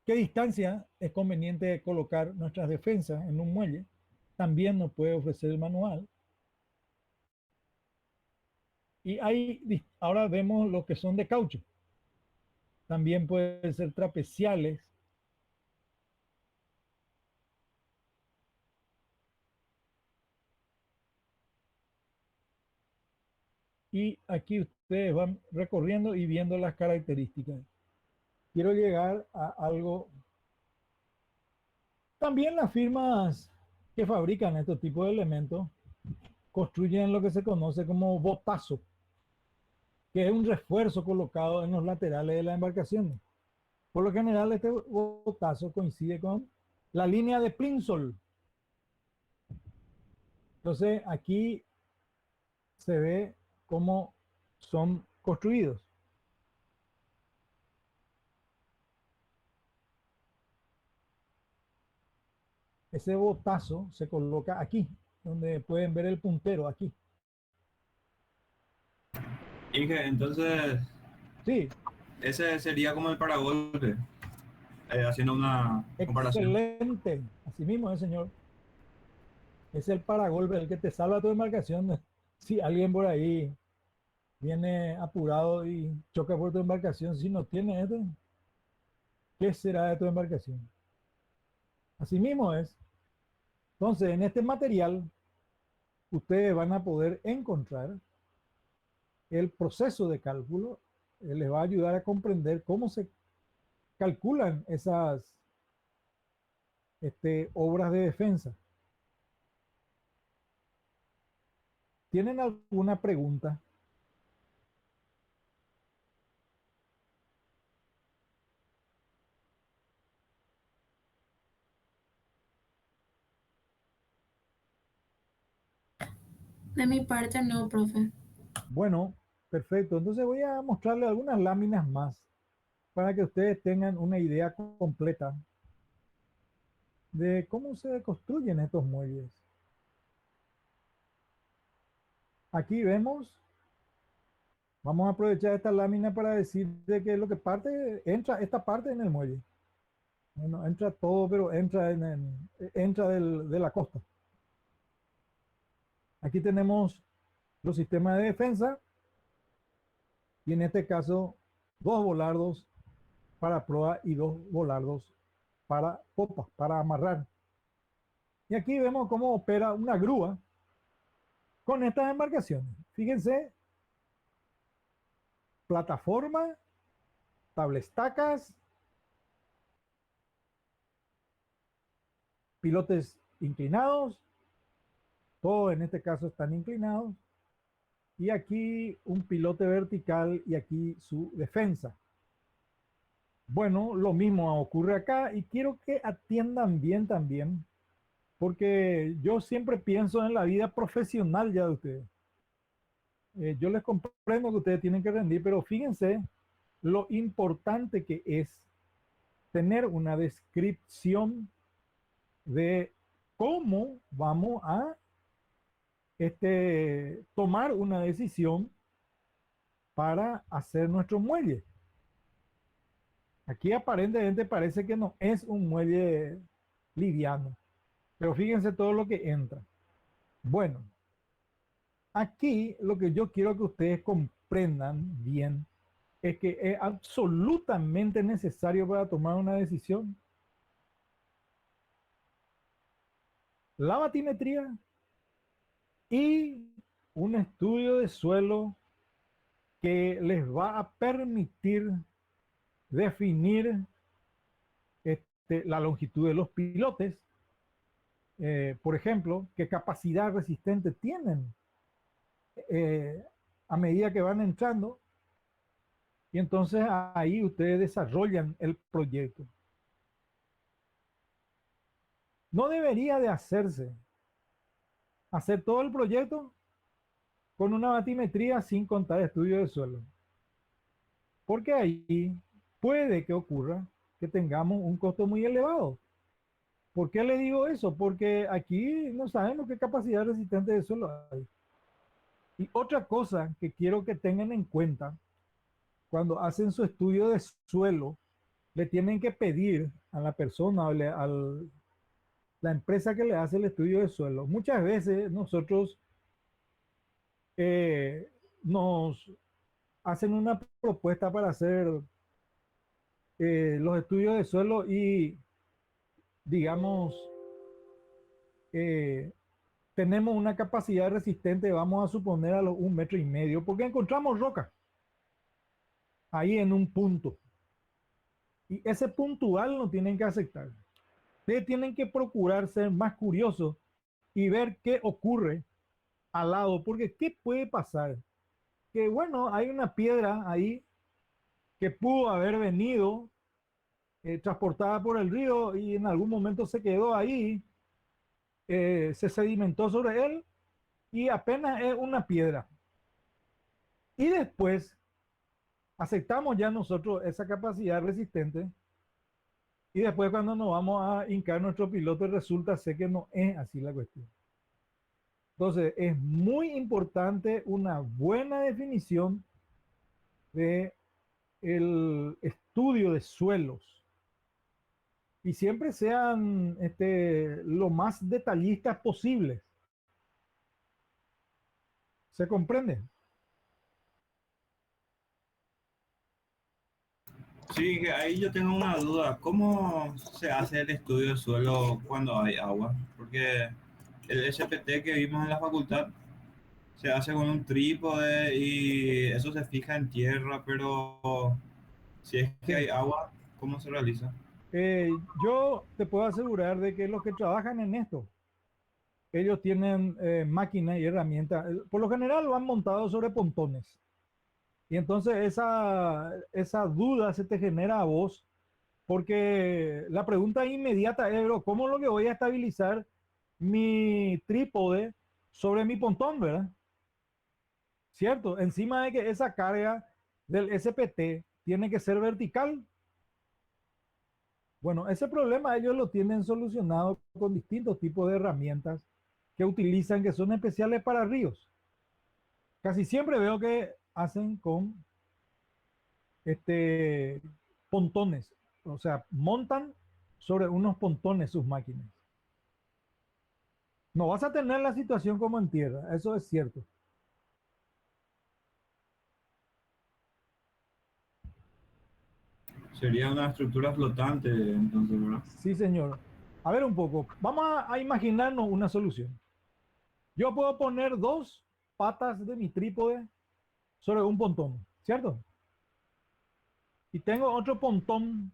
¿Qué distancia es conveniente colocar nuestras defensas en un muelle? También nos puede ofrecer el manual. Y ahora vemos lo que son de caucho. También pueden ser trapeciales. Y aquí ustedes van recorriendo y viendo las características. Quiero llegar a algo. También las firmas que fabrican estos tipos de elementos construyen lo que se conoce como botazo, que es un refuerzo colocado en los laterales de la embarcación. Por lo general, este botazo coincide con la línea de Plimsoll. Entonces, aquí se ve cómo son construidos. Ese botazo se coloca aquí, donde pueden ver el puntero aquí. Inge, entonces, Sí, ese sería como el paragolpe, haciendo una comparación. excelente. Así mismo, señor. Es el paragolpe el que te salva tu embarcación. Si alguien por ahí viene apurado y choca por tu embarcación, si no tiene esto, ¿qué será de tu embarcación? Así mismo es. Entonces, en este material, ustedes van a poder encontrar el proceso de cálculo. Les va a ayudar a comprender cómo se calculan esas obras de defensa. ¿Tienen alguna pregunta? De mi parte no, profe. Bueno, perfecto. Entonces voy a mostrarle algunas láminas más para que ustedes tengan una idea completa de cómo se construyen estos muelles. Aquí vemos, vamos a aprovechar esta lámina para decir de que lo que parte, entra esta parte en el muelle. Bueno, entra todo, pero entra entra de la costa. Aquí tenemos los sistemas de defensa y en este caso 2 volardos para proa y 2 volardos para popa, para amarrar. Y aquí vemos cómo opera una grúa con estas embarcaciones. Fíjense, plataforma, tablestacas, pilotes inclinados, todo en este caso están inclinados, y aquí un pilote vertical y aquí su defensa. Bueno, lo mismo ocurre acá y quiero que atiendan bien también, porque yo siempre pienso en la vida profesional ya de ustedes. Yo les comprendo que ustedes tienen que rendir, pero fíjense lo importante que es tener una descripción de cómo vamos a tomar una decisión para hacer nuestro muelle. Aquí aparentemente parece que no es un muelle liviano, pero fíjense todo lo que entra. Bueno, aquí lo que yo quiero que ustedes comprendan bien es que es absolutamente necesario para tomar una decisión la batimetría y un estudio de suelo que les va a permitir definir la longitud de los pilotes, por ejemplo, qué capacidad resistente tienen a medida que van entrando, y entonces ahí ustedes desarrollan el proyecto. No debería de hacer todo el proyecto con una batimetría sin contar estudio de suelo, porque ahí puede que ocurra que tengamos un costo muy elevado. ¿Por qué le digo eso? Porque aquí no sabemos qué capacidad resistente de suelo hay. Y otra cosa que quiero que tengan en cuenta, cuando hacen su estudio de suelo, le tienen que pedir a la persona, a la empresa que le hace el estudio de suelo. Muchas veces nosotros nos hacen una propuesta para hacer los estudios de suelo y, digamos, tenemos una capacidad resistente, vamos a suponer a los 1,5 metros, porque encontramos roca ahí en un punto. Y ese puntual no tienen que aceptar. Ustedes tienen que procurar ser más curiosos y ver qué ocurre al lado, porque ¿qué puede pasar? Que bueno, hay una piedra ahí que pudo haber venido transportada por el río y en algún momento se quedó ahí, se sedimentó sobre él y apenas es una piedra. Y después aceptamos ya nosotros esa capacidad resistente y después cuando nos vamos a hincar nuestro piloto resulta ser que no es así la cuestión. Entonces es muy importante una buena definición de el estudio de suelos y siempre sean lo más detallistas posibles. ¿Se comprende? Sí, que ahí yo tengo una duda. ¿Cómo se hace el estudio de suelo cuando hay agua? Porque el SPT que vimos en la facultad se hace con un trípode y eso se fija en tierra, pero si es que hay Sí. agua, ¿cómo se realiza? Yo te puedo asegurar de que los que trabajan en esto ellos tienen máquinas y herramientas. Por lo general van montados sobre pontones. Y entonces esa duda se te genera a vos, porque la pregunta inmediata es, bro, ¿cómo es lo que voy a estabilizar mi trípode sobre mi pontón, verdad? ¿Cierto? Encima de que esa carga del SPT tiene que ser vertical. Bueno, ese problema ellos lo tienen solucionado con distintos tipos de herramientas que utilizan, que son especiales para ríos. Casi siempre veo que hacen con pontones, o sea, montan sobre unos pontones sus máquinas. No vas a tener la situación como en tierra, eso es cierto. Sería una estructura flotante, entonces, ¿verdad? Sí, señor. A ver un poco, vamos a imaginarnos una solución. Yo puedo poner dos patas de mi trípode sobre un pontón, ¿cierto? Y tengo otro pontón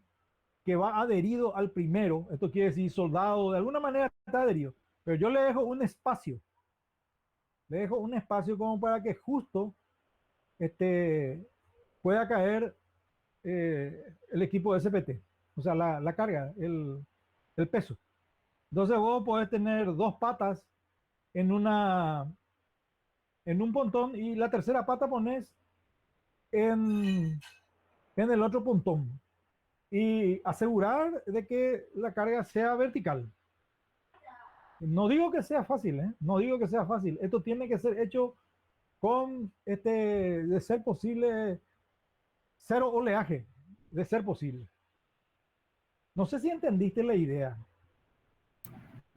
que va adherido al primero, esto quiere decir soldado, de alguna manera está adherido, pero yo le dejo un espacio como para que justo pueda caer el equipo de SPT, o sea, la carga, el peso. Entonces vos podés tener dos patas en en un pontón y la tercera pata pones en, en el otro pontón y asegurar de que la carga sea vertical. No digo que sea fácil, ¿eh? No digo que sea fácil. Esto tiene que ser hecho con, de ser posible, cero oleaje, de ser posible. No sé si entendiste la idea.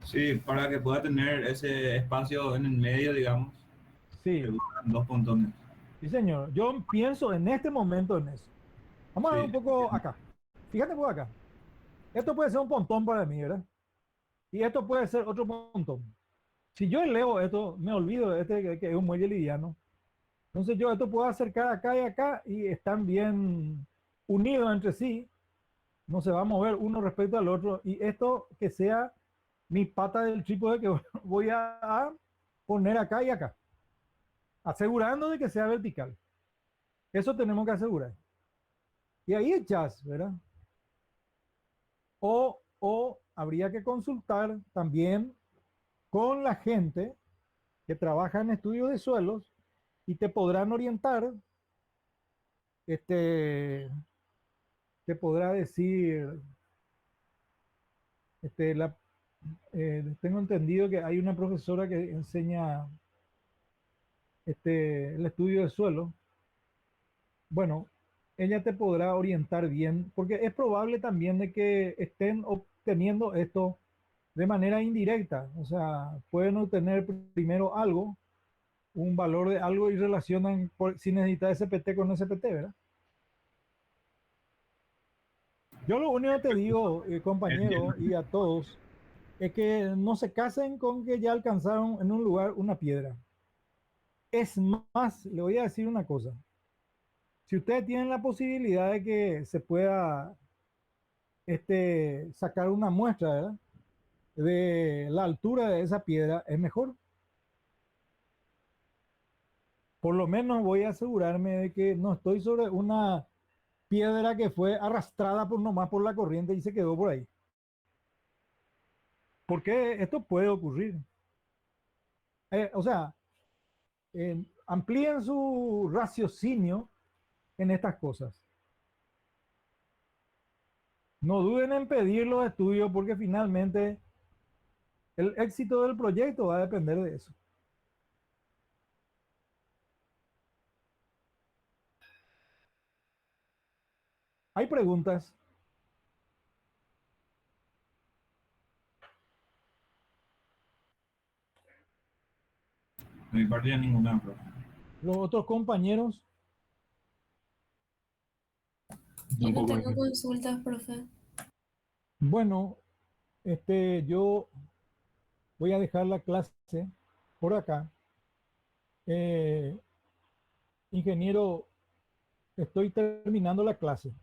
Sí, para que pueda tener ese espacio en el medio, digamos, se Sí, usan dos pontones. sí, señor. Yo pienso en este momento en eso. Vamos a ver un Sí, poco acá. Fíjate por acá. Esto puede ser un pontón para mí, ¿verdad? Y esto puede ser otro pontón. Si yo elevo esto, me olvido de que es un muelle liviano. Entonces yo esto puedo acercar acá y acá y están bien unidos entre sí. No se va a mover uno respecto al otro. Y esto que sea mi pata del trípode que voy a poner acá y acá. Asegurando de que sea vertical. Eso tenemos que asegurar. Y ahí echas, ¿verdad? O habría que consultar también con la gente que trabaja en estudios de suelos y te podrán orientar, este, te podrá decir, la, tengo entendido que hay una profesora que enseña el estudio de suelo. Bueno, ella te podrá orientar bien, porque es probable también de que estén obteniendo esto de manera indirecta. O sea, pueden obtener primero algo, un valor de algo y relacionan si necesita SPT con SPT, ¿verdad? Yo lo único que te digo, compañero, entiendo. y a todos, es que no se casen con que ya alcanzaron en un lugar una piedra. Es más, le voy a decir una cosa. Si ustedes tienen la posibilidad de que se pueda sacar una muestra, ¿verdad?, de la altura de esa piedra, es mejor. Por lo menos voy a asegurarme de que no estoy sobre una piedra que fue arrastrada por nomás por la corriente y se quedó por ahí. Porque esto puede ocurrir. O sea, amplíen su raciocinio en estas cosas. No duden en pedir los estudios porque finalmente el éxito del proyecto va a depender de eso. Hay preguntas. De mi parte ya ninguna, profe. Los otros compañeros, Yo no Tampoco, tengo jefe. consultas, profe. bueno, yo voy a dejar la clase por acá. Eh, ingeniero, estoy terminando la clase.